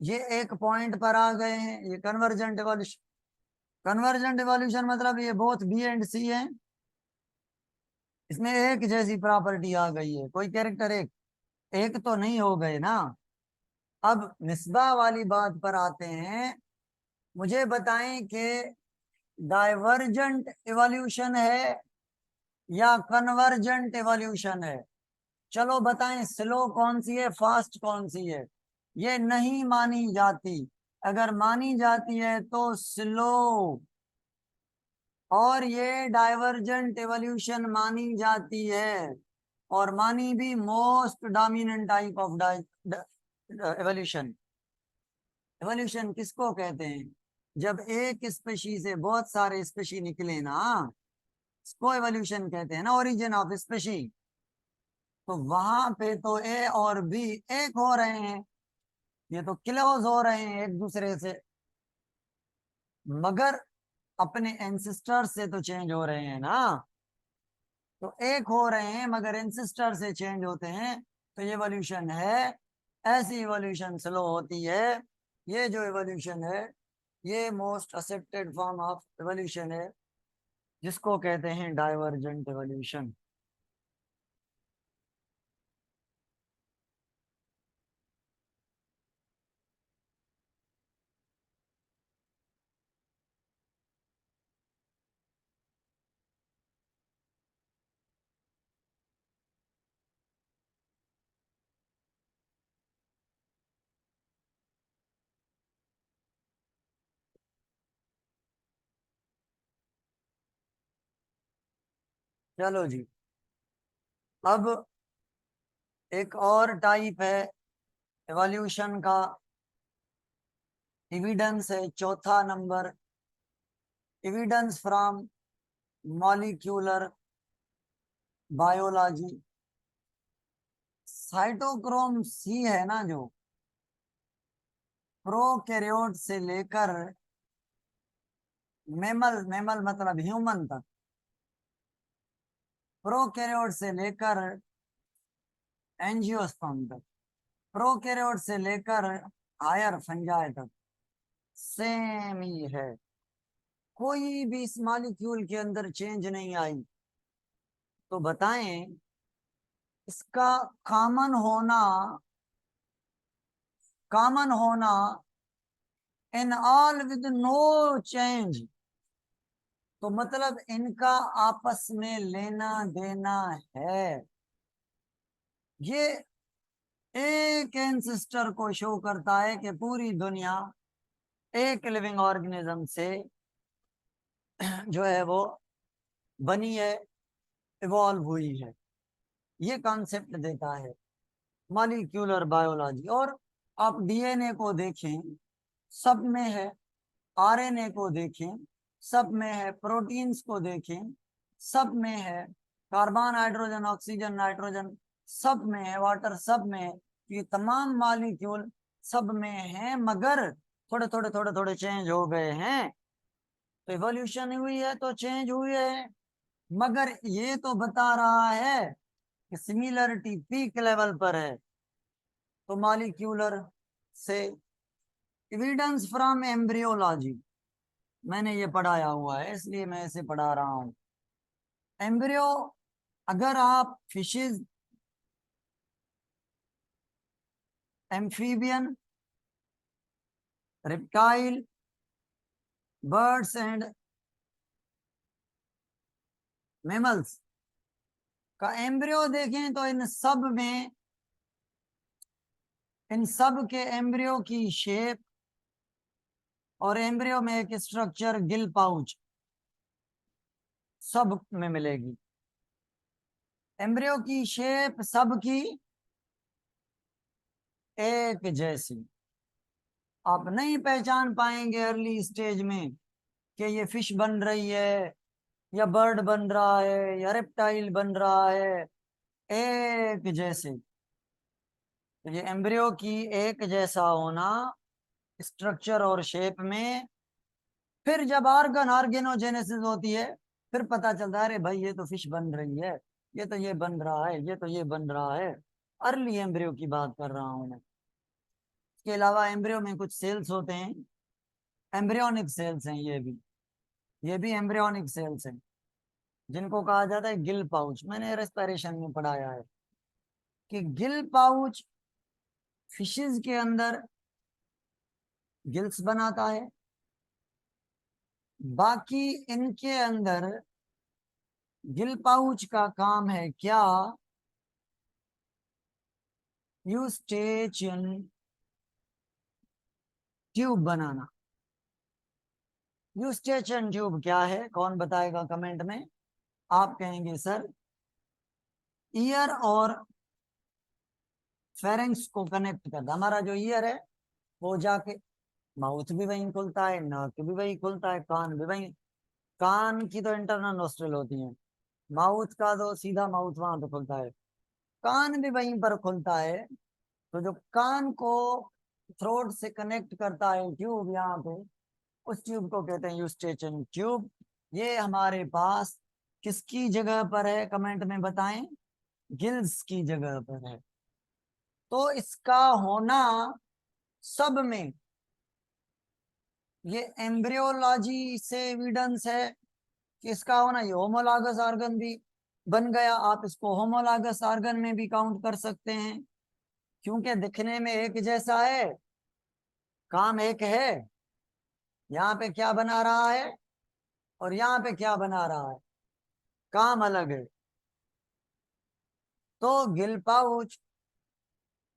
ये एक पॉइंट पर आ गए हैं, ये कन्वर्जेंट एवोल्यूशन। कन्वर्जेंट एवोल्यूशन मतलब ये बोथ बी एंड सी है, इसमें एक जैसी प्रॉपर्टी आ गई है, कोई कैरेक्टर एक एक तो नहीं हो गए ना। अब निस्बा वाली बात पर आते हैं। मुझे बताएं कि डाइवर्जेंट एवोल्यूशन है या कन्वर्जेंट एवोल्यूशन है? चलो बताएं, स्लो कौन सी है, फास्ट कौन सी है? ये नहीं मानी जाती। अगर मानी जाती है तो स्लो, और ये डाइवर्जेंट एवोल्यूशन मानी जाती है, और मानी भी most dominant type of evolution. Evolution किसको कहते हैं? जब एक स्पेशी से बहुत सारे स्पेशी निकले ना, इसको एवोल्यूशन कहते हैं ना, ओरिजिन ऑफ स्पेशी। तो वहां पे तो ए और बी एक हो रहे हैं, ये तो क्लोज हो रहे हैं एक दूसरे से, मगर अपने एंसेस्टर से तो चेंज हो रहे हैं ना। तो एक हो रहे हैं मगर एंसेस्टर से चेंज होते हैं, तो ये एवोल्यूशन है। ऐसी एवोल्यूशन स्लो होती है। ये जो एवोल्यूशन है, ये most accepted form of evolution है, जिसको कहते हैं डाइवर्जेंट एवोल्यूशन। चलो जी, अब एक और टाइप है एवोल्यूशन का, एविडेंस है चौथा number, evidence from molecular biology. Cytochrome C है ना, जो प्रोकैरियोट से लेकर मेमल, मेमल मतलब ह्यूमन तक, प्रोकैरियोट से लेकर एंजियोस्पर्म तक, प्रोकैरियोट से लेकर हायर फंजाई तक सेम ही है। कोई भी इस मॉलिक्यूल के अंदर चेंज नहीं आई। तो बताएं इसका कॉमन होना, कॉमन होना in all with no change, तो मतलब इनका आपस में लेना देना है। ये एक एंसेस्टर को शो करता है कि पूरी दुनिया एक लिविंग ऑर्गेनिज्म से जो है वो बनी है, इवॉल्व हुई है। ये कॉन्सेप्ट देता है मॉलिक्यूलर बायोलॉजी। और आप डीएनए को देखें, सब में है। आरएनए को देखें, सब में है। प्रोटीन्स को देखें, सब में है। कार्बन, हाइड्रोजन, ऑक्सीजन, नाइट्रोजन सब में है। वाटर सब में है। ये तमाम मॉलिक्यूल सब में है, मगर थोड़े थोड़े थोड़े थोड़े चेंज हो गए हैं। तो इवोल्यूशन हुई है तो चेंज हुई है, मगर ये तो बता रहा है कि सिमिलरिटी पीक लेवल पर है। तो मॉलिक्यूलर से एविडेंस फ्रॉम एम्ब्रियोलॉजी मैंने ये पढ़ाया हुआ है, इसलिए मैं इसे पढ़ा रहा हूं। एम्ब्रियो, अगर आप fishes, amphibian, reptile, birds and mammals का एम्ब्रियो देखें तो इन सब के एम्ब्रियो की शेप और एम्ब्रियो में एक स्ट्रक्चर, गिल पाउच, सब में मिलेगी। एम्ब्रियो की शेप सबकी एक जैसी। आप नहीं पहचान पाएंगे अर्ली स्टेज में कि ये फिश बन रही है या बर्ड बन रहा है या रेप्टाइल बन रहा है, एक जैसे। तो ये एम्ब्रियो की एक जैसा होना स्ट्रक्चर और शेप में, फिर जब ऑर्गेनोजेनेसिस होती है, फिर पता चलता है अरे भाई ये तो फिश बन रही है, ये तो ये बन रहा है, ये तो ये बन रहा है। अर्ली एम्ब्रियो की बात कर रहा हूं मैं। इसके अलावा एम्ब्रियो में कुछ सेल्स होते हैं, एम्ब्रियोनिक सेल्स हैं ये भी एम्ब्रियोनिक सेल्स हैं, जिनको कहा जाता है गिल पाउच। मैंने रेस्पिरेशन में पढ़ाया है कि गिल पाउच फिशेज के अंदर गिल्स बनाता है, बाकी इनके अंदर गिल पाउच का काम है क्या? यूस्टेचियन ट्यूब बनाना। यूस्टेचियन ट्यूब क्या है, कौन बताएगा कमेंट में? आप कहेंगे सर, ईयर और फेरेंक्स को कनेक्ट करता। हमारा जो ईयर है वो जाके माउथ भी वहीं खुलता है, नाक भी वहीं खुलता है, कान भी वहीं। कान की तो इंटरनल नोस्ट्रल होती है, माउथ का तो सीधा माउथ वहां पे खुलता है, कान भी वहीं पर खुलता है। तो जो कान को थ्रोट से कनेक्ट करता है ट्यूब यहाँ पे, उस ट्यूब को कहते हैं यूस्टेचियन ट्यूब। ये हमारे पास किसकी जगह पर है, कमेंट में बताएं। गिल्स की जगह पर है। तो इसका होना सब में, ये एम्ब्रियोलॉजी से एविडेंस है कि इसका होना। ये होमोलॉगस ऑर्गन भी बन गया, आप इसको होमोलॉगस ऑर्गन में भी काउंट कर सकते हैं, क्योंकि दिखने में एक जैसा है, काम एक है। यहाँ पे क्या बना रहा है और यहाँ पे क्या बना रहा है, काम अलग है। तो गिल पाउच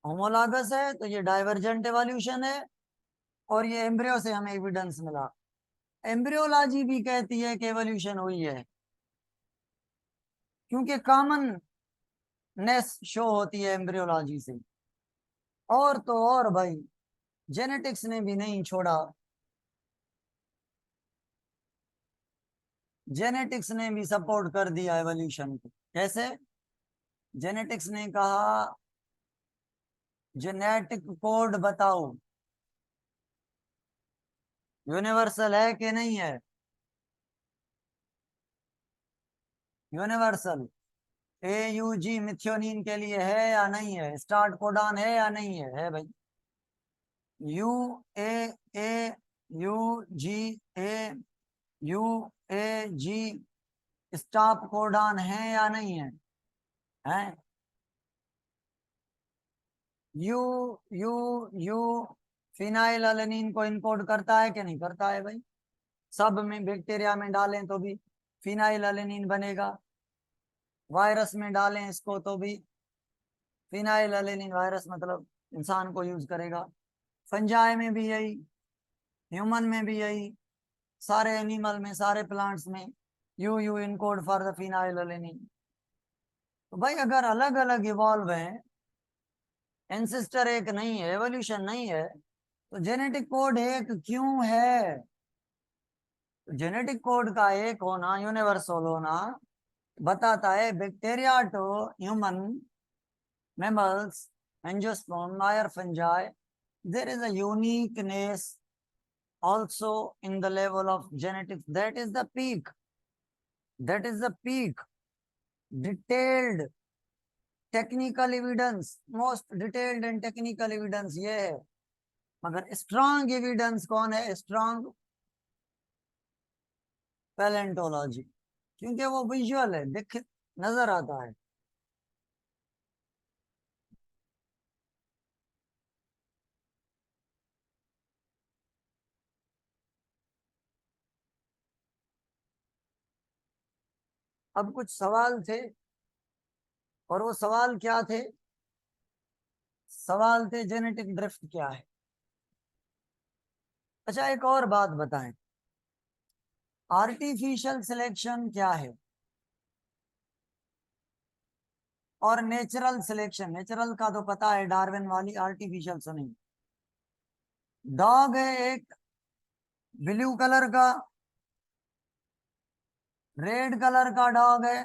होमोलॉगस है, तो ये डाइवर्जेंट एवोल्यूशन है, और ये एम्ब्रियो से हमें एविडेंस मिला। एम्ब्रियोलॉजी भी कहती है कि एवोल्यूशन हुई है, क्योंकि कॉमननेस शो होती है एम्ब्रियोलॉजी से। और तो और भाई, जेनेटिक्स ने भी नहीं छोड़ा, जेनेटिक्स ने भी सपोर्ट कर दिया एवोल्यूशन को। कैसे? जेनेटिक्स ने कहा जेनेटिक कोड बताओ, यूनिवर्सल है कि नहीं है? यूनिवर्सल AUG मिथ्योनिन के लिए है या नहीं है? स्टार्ट कोडॉन है या नहीं है? है भाई। UAA UGA स्टॉप कोडॉन है या नहीं है? है। यू यू यू फिनाइल अलेनिन को इनकोड करता है कि नहीं करता है भाई? सब में, बैक्टीरिया में डालें तो भी फिनाइल अलेनिन बनेगा, वायरस में डालें इसको तो भी फिनाइल एलेनिन वायरस मतलब इंसान को यूज करेगा। फंजाई में भी यही, ह्यूमन में भी यही, सारे एनिमल में, सारे प्लांट्स में you encode for the phenyl alanine. तो भाई अगर अलग अलग इवॉल्व हैं, एंसेस्टर एक नहीं है, एवोल्यूशन नहीं है, तो जेनेटिक कोड एक क्यों है? जेनेटिक कोड का एक होना, यूनिवर्सल होना, बताता है bacteria to human, mammals, angiosperm, higher fungi, there is a uniqueness also in the level of genetics. That is the peak. That is the peak. Detailed technical evidence, most detailed and technical evidence ये है। मगर strong evidence कौन है? Strong paleontology, क्योंकि वो visual है, दिख नजर आता है। अब कुछ सवाल थे, और वो सवाल क्या थे? सवाल थे जेनेटिक ड्रिफ्ट क्या है। अच्छा एक और बात बताएं, आर्टिफिशियल सिलेक्शन क्या है और नेचुरल सिलेक्शन? नेचुरल का तो पता है, डार्विन वाली, आर्टिफिशियल से नहीं। डॉग है एक ब्लू कलर का, रेड कलर का डॉग है,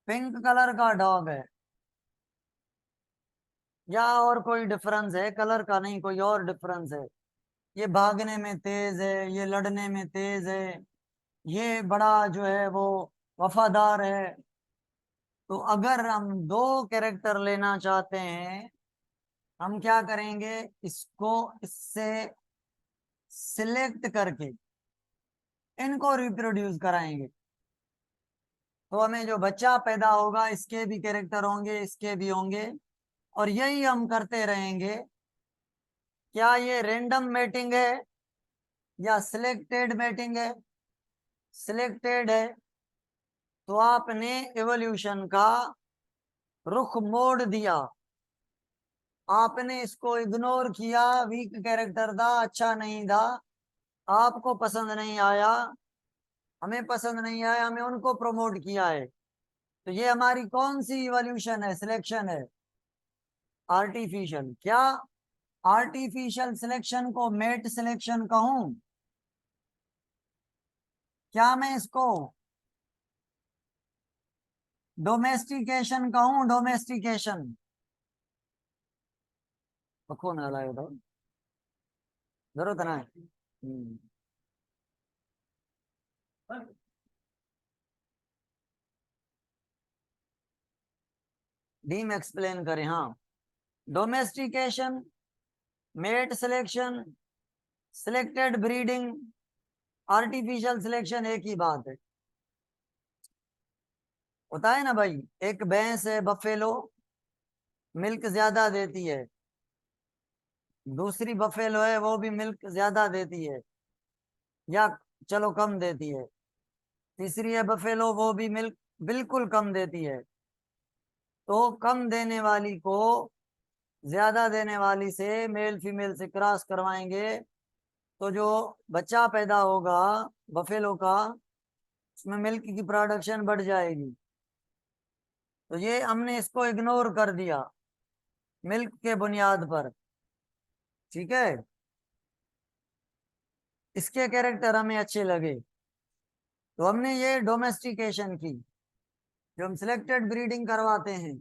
पिंक कलर का डॉग है, या और कोई डिफरेंस है? कलर का नहीं, कोई और डिफरेंस है? ये भागने में तेज है, ये लड़ने में तेज है, ये बड़ा जो है वो वफादार है। तो अगर हम दो कैरेक्टर लेना चाहते हैं, हम क्या करेंगे? इसको इससे सिलेक्ट करके इनको रिप्रोड्यूस कराएंगे। तो हमें जो बच्चा पैदा होगा, इसके भी कैरेक्टर होंगे, इसके भी होंगे, और यही हम करते रहेंगे। क्या ये रैंडम मैटिंग है या सिलेक्टेड मैटिंग है? सिलेक्टेड है तो आपने एवोल्यूशन का रुख मोड़ दिया, आपने इसको इग्नोर किया, वीक कैरेक्टर था, अच्छा नहीं था, आपको पसंद नहीं आया, हमें पसंद नहीं आया, हमें उनको प्रमोट किया है। तो ये हमारी कौन सी इवोल्यूशन है, सिलेक्शन है? आर्टिफिशियल। क्या आर्टिफिशियल सिलेक्शन को मेट सिलेक्शन कहूं? क्या मैं इसको डोमेस्टिकेशन कहूं? डोमेस्टिकेशन। कौन हलायो तो जरूरत ना है। डीम एक्सप्लेन करें, हाँ। Domestication, mate selection, selected breeding, artificial selection एक ही बात है। होता है ना भाई, एक भैंस है बफेलो, मिल्क ज्यादा देती है, दूसरी बफेलो है वो भी मिल्क ज्यादा देती है, या चलो कम देती है, तीसरी है बफेलो वो भी मिल्क बिल्कुल कम देती है। तो कम देने वाली को ज्यादा देने वाली से, मेल फीमेल से क्रॉस करवाएंगे, तो जो बच्चा पैदा होगा बफेलो का, उसमें मिल्क की प्रोडक्शन बढ़ जाएगी। तो ये हमने इसको इग्नोर कर दिया मिल्क के बुनियाद पर, ठीक है। इसके कैरेक्टर हमें अच्छे लगे, तो हमने ये डोमेस्टिकेशन की, जो हम सिलेक्टेड ब्रीडिंग करवाते हैं।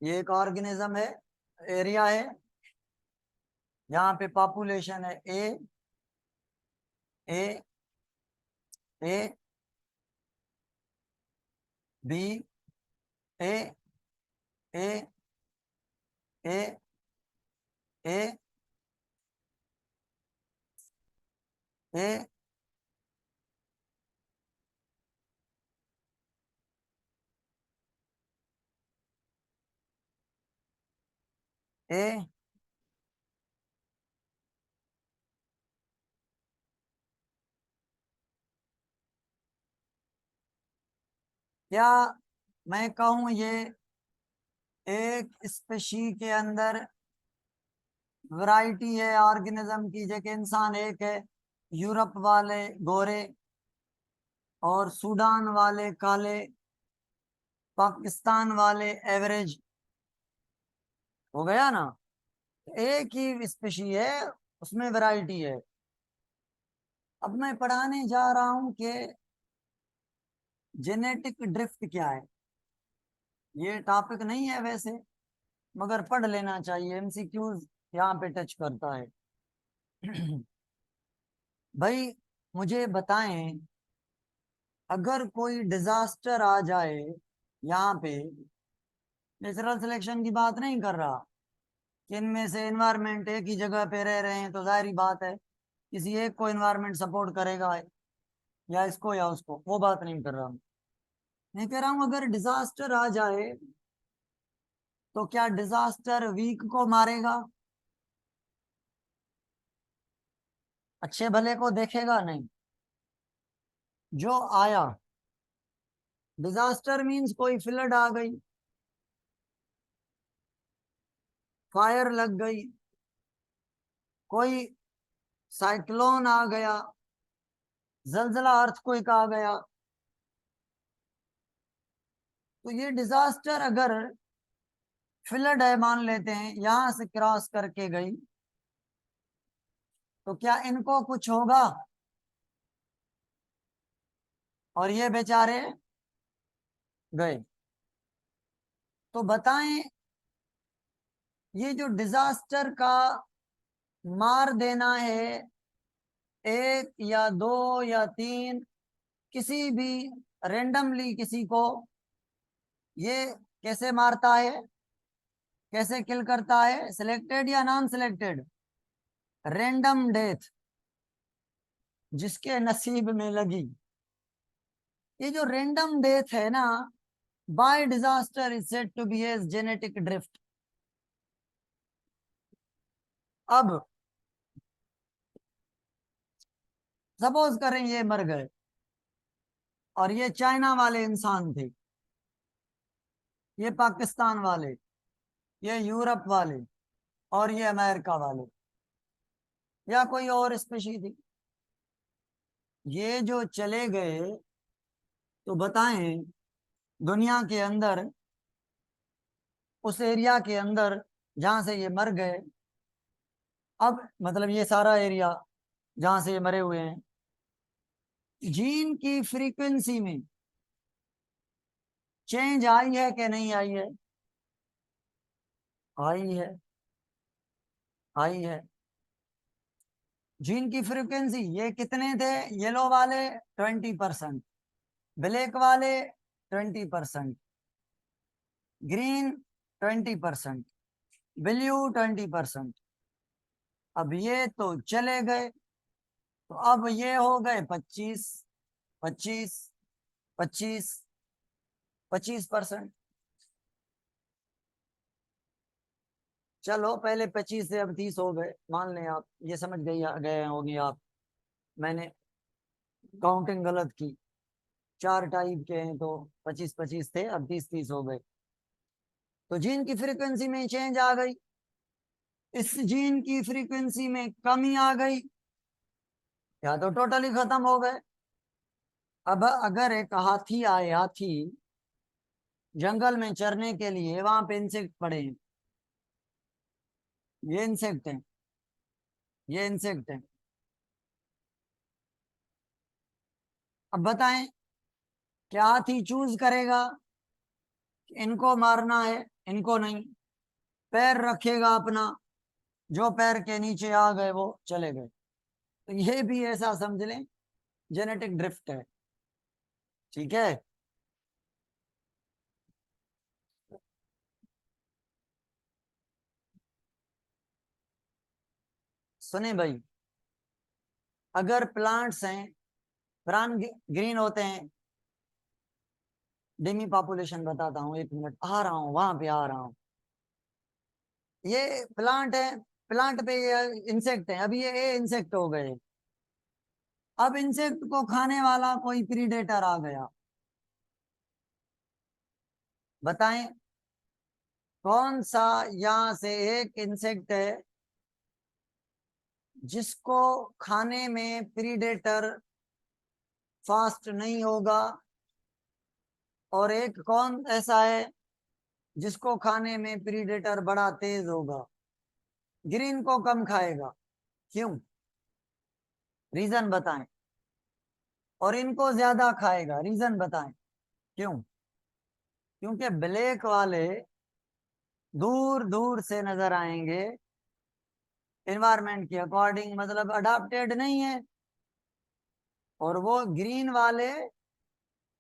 ये एक ऑर्गेनिज्म है, एरिया है, यहाँ पे पॉपुलेशन है ए ए बी ए ए ए ए ए ए क्या मैं कहूं ये एक स्पेशी के अंदर वैरायटी है ऑर्गेनिज्म की, जैसे इंसान एक है, यूरोप वाले गोरे और सूडान वाले काले, पाकिस्तान वाले एवरेज, हो गया ना। एक ही स्पेशी है, उसमें वैरायटी है। अब मैं पढ़ाने जा रहा हूं कि जेनेटिक ड्रिफ्ट क्या है। ये टॉपिक नहीं है वैसे, मगर पढ़ लेना चाहिए, एमसीक्यूज यहाँ पे टच करता है। भाई मुझे बताएं, अगर कोई डिजास्टर आ जाए यहाँ पे, नेचुरल सिलेक्शन की बात नहीं कर रहा कि इनमें से एनवायरनमेंट एक ही जगह पे रह रहे हैं तो जाहिर बात है किसी एक को एनवायरनमेंट सपोर्ट करेगा, या इसको या उसको, वो बात नहीं कर रहा। मैं कह रहा हूं अगर डिजास्टर आ जाए तो क्या डिजास्टर वीक को मारेगा? अच्छे भले को देखेगा नहीं। जो आया, डिजास्टर मींस कोई फ्लड आ गई, फायर लग गई, कोई साइक्लोन आ गया, जलजला अर्थक्वेक आ गया, तो ये डिजास्टर अगर फ्लड है मान लेते हैं, यहां से क्रॉस करके गई, तो क्या इनको कुछ होगा? और ये बेचारे गए। तो बताएं, ये जो डिजास्टर का मार देना है, एक या दो या तीन, किसी भी रेंडमली किसी को, ये कैसे मारता है, कैसे किल करता है? सिलेक्टेड या नॉन सिलेक्टेड? रेंडम डेथ, जिसके नसीब में लगी। ये जो रेंडम डेथ है ना, by disaster is said to be as genetic drift. अब सपोज करें ये मर गए, और ये चाइना वाले इंसान थे, ये पाकिस्तान वाले, ये यूरोप वाले, और ये अमेरिका वाले, या कोई और स्पेशी थी। ये जो चले गए, तो बताएं दुनिया के अंदर, उस एरिया के अंदर जहां से ये मर गए, अब मतलब ये सारा एरिया जहां से ये मरे हुए हैं, जीन की फ्रीक्वेंसी में चेंज आई है कि नहीं आई है? आई है, आई है। जीन की फ्रीक्वेंसी ये कितने थे? येलो वाले 20%, ब्लैक वाले 20%, ग्रीन 20%, ब्लू 20%। अब ये तो चले गए, तो अब ये हो गए 25, 25, 25, 25%। चलो पहले 25 से अब 30 हो गए, मान लें आप, ये समझ गई गए होंगे आप, मैंने काउंटिंग गलत की। चार टाइप के हैं तो 25 25 थे, अब 30 30 हो गए। तो जीन की फ्रीक्वेंसी में चेंज आ गई, इस जीन की फ्रीक्वेंसी में कमी आ गई, या तो टोटली खत्म हो गए। अब अगर एक हाथी आए, हाथी जंगल में चरने के लिए, वहां पे इंसेक्ट पड़े हैं, ये इंसेक्ट हैं, ये इंसेक्ट हैं। अब बताएं, क्या हाथी चूज करेगा इनको मारना है, इनको नहीं? पैर रखेगा अपना, जो पैर के नीचे आ गए वो चले गए। तो ये भी ऐसा समझ लें जेनेटिक ड्रिफ्ट है। ठीक है। सुने भाई, अगर प्लांट्स हैं, प्लांट ग्रीन होते हैं। डेमी पॉपुलेशन बताता हूँ, 1 मिनट आ रहा हूँ, वहां पे आ रहा हूँ। ये प्लांट है, प्लांट पे ये इंसेक्ट है, अभी ये इंसेक्ट हो गए। अब इंसेक्ट को खाने वाला कोई प्रीडेटर आ गया, बताएं कौन सा यहां से एक इंसेक्ट है जिसको खाने में प्रीडेटर फास्ट नहीं होगा, और एक कौन ऐसा है जिसको खाने में प्रीडेटर बड़ा तेज होगा। ग्रीन को कम खाएगा, क्यों? रीजन बताएं। और इनको ज्यादा खाएगा, रीजन बताएं क्यों? क्योंकि ब्लैक वाले दूर दूर से नजर आएंगे, एनवायरमेंट के अकॉर्डिंग, मतलब अडॉप्टेड नहीं है। और वो ग्रीन वाले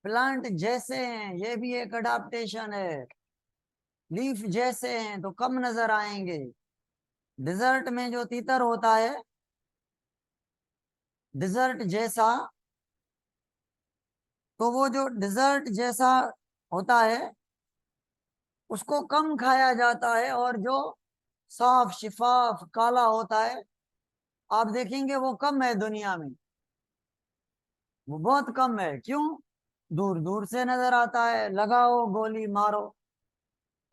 प्लांट जैसे हैं, ये भी एक अडॉप्टेशन है। लीफ जैसे हैं तो कम नजर आएंगे। डिजर्ट में जो तीतर होता है, डिजर्ट जैसा, तो वो जो डिजर्ट जैसा होता है उसको कम खाया जाता है, और जो साफ शिफाफ काला होता है आप देखेंगे वो कम है दुनिया में, वो बहुत कम है। क्यों? दूर दूर से नजर आता है, लगाओ गोली मारो।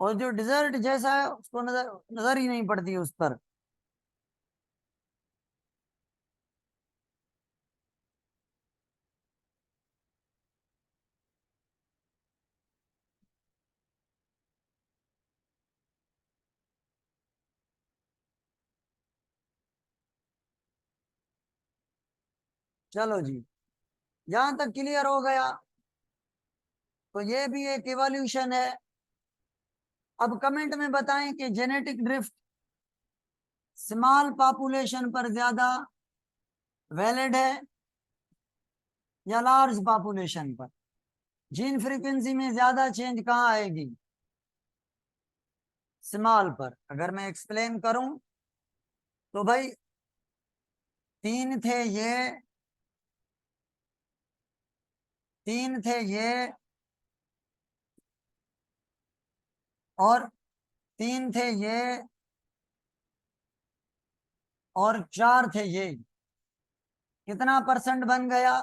और जो डिजर्ट जैसा है उसको नजर नजर ही नहीं पड़ती उस पर। चलो जी, यहां तक क्लियर हो गया। तो ये भी एक इवोल्यूशन है। अब कमेंट में बताएं कि जेनेटिक ड्रिफ्ट स्मॉल पॉपुलेशन पर ज्यादा वैलिड है या लार्ज पॉपुलेशन पर? जीन फ्रीक्वेंसी में ज्यादा चेंज कहाँ आएगी? स्मॉल पर। अगर मैं एक्सप्लेन करूं तो भाई, तीन थे ये, तीन थे ये, और तीन थे ये, और चार थे ये। कितना परसेंट बन गया?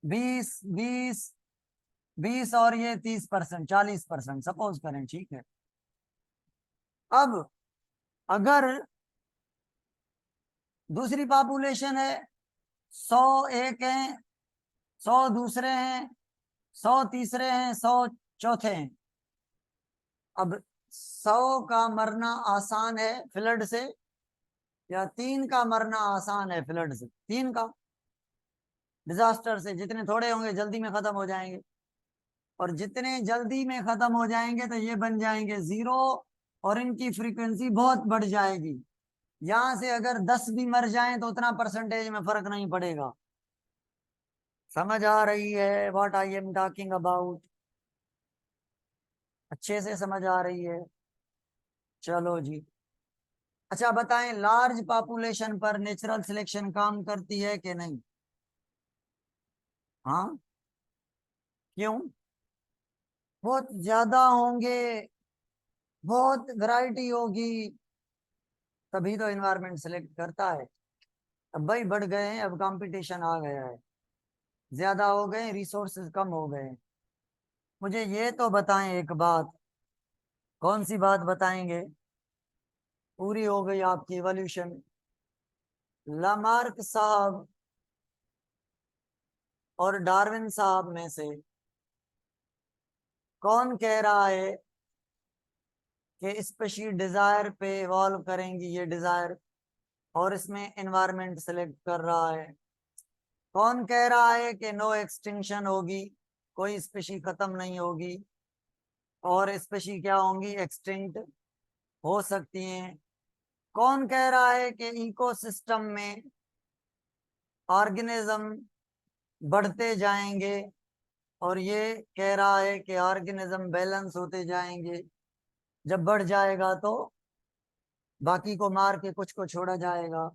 20, 20, 20, और ये 30%, 40% सपोज करें, ठीक है। अब अगर दूसरी पॉपुलेशन है, 100 एक हैं, 100 दूसरे हैं, 100 तीसरे हैं, 100 चौथे हैं। अब 100 का मरना आसान है फ्लड से, या 3 का मरना आसान है फ्लड से? 3 का डिजास्टर से, जितने थोड़े होंगे जल्दी में खत्म हो जाएंगे, और जितने जल्दी में खत्म हो जाएंगे तो ये बन जाएंगे जीरो, और इनकी फ्रीक्वेंसी बहुत बढ़ जाएगी। यहां से अगर 10 भी मर जाएं तो उतना परसेंटेज में फर्क नहीं पड़ेगा। समझ आ रही है what I am talking about? अच्छे से समझ आ रही है? चलो जी। अच्छा बताएं, लार्ज पॉपुलेशन पर नेचुरल सिलेक्शन काम करती है कि नहीं? हाँ, क्यों? बहुत ज्यादा होंगे, बहुत वैरायटी होगी, तभी तो एनवायरनमेंट सेलेक्ट करता है। अब भाई बढ़ गए हैं, अब कंपटीशन आ गया है, ज्यादा हो गए, रिसोर्सेज कम हो गए। मुझे ये तो बताएं एक बात, कौन सी बात बताएंगे? पूरी हो गई आपकी इवोल्यूशन। लामार्क साहब और डार्विन साहब में से कौन कह रहा है कि स्पेशी डिजायर पे इवॉल्व करेंगी ये डिजायर, और इसमें एनवायरनमेंट सेलेक्ट कर रहा है? कौन कह रहा है कि नो एक्सटिंक्शन होगी, कोई स्पेशी खत्म नहीं होगी, और स्पेशी क्या होंगी, एक्सटिंक्ट हो सकती हैं? कौन कह रहा है कि इकोसिस्टम में ऑर्गेनिज्म बढ़ते जाएंगे, और ये कह रहा है कि ऑर्गेनिज्म बैलेंस होते जाएंगे, जब बढ़ जाएगा तो बाकी को मार के कुछ को छोड़ा जाएगा।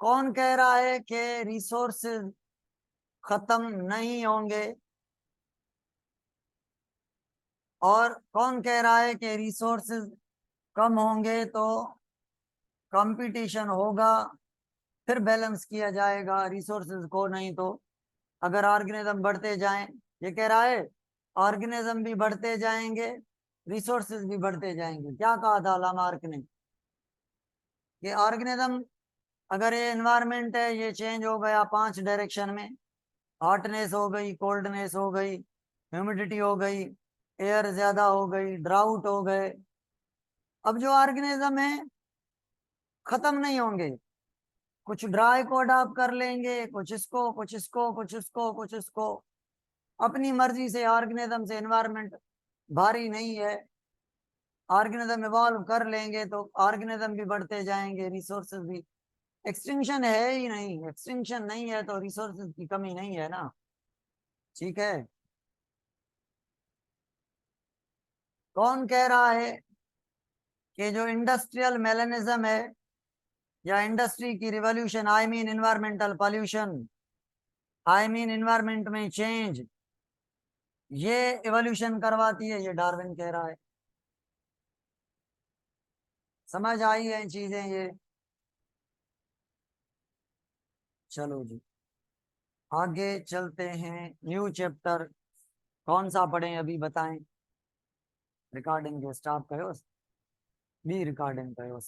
कौन कह रहा है कि रिसोर्सेज खत्म नहीं होंगे, और कौन कह रहा है कि रिसोर्सेज कम होंगे तो कंपटीशन होगा, फिर बैलेंस किया जाएगा रिसोर्सेज को। नहीं तो अगर ऑर्गेनिज्म बढ़ते जाएं, ये कह रहा है ऑर्गेनिज्म भी बढ़ते जाएंगे, रिसोर्सेज भी बढ़ते जाएंगे। क्या कहा था लामार्क ने कि ऑर्गेनिज्म, अगर ये एनवायरनमेंट है ये चेंज हो गया 5 डायरेक्शन में, हॉटनेस हो गई, कोल्डनेस हो गई, ह्यूमिडिटी हो गई, एयर ज्यादा हो गई, ड्राउट हो गए, अब जो ऑर्गेनिज्म है खत्म नहीं होंगे। कुछ ड्राई को अडॉप्ट कर लेंगे, कुछ इसको, कुछ इसको, कुछ इसको, कुछ इसको, अपनी मर्जी से। ऑर्गेनिज्म से एनवायरनमेंट भारी नहीं है, ऑर्गेनिज्म इवॉल्व कर लेंगे तो ऑर्गेनिज्म भी बढ़ते जाएंगे, रिसोर्सेज भी। एक्सटिंक्शन है ही नहीं, एक्सटिंक्शन नहीं है तो रिसोर्सेज की कमी नहीं है ना। ठीक है। कौन कह रहा है कि जो इंडस्ट्रियल मेलेनिज्म है या इंडस्ट्री की revolution, I mean environmental pollution, I mean environment में चेंज, ये इवोल्यूशन करवाती है, ये डार्विन कह रहा है। समझ आई है चीजें ये? चलो जी, आगे चलते हैं। न्यू चैप्टर कौन सा पढ़ें अभी बताएं? रिकॉर्डिंग के स्टॉप करो, बी रिकॉर्डिंग करो।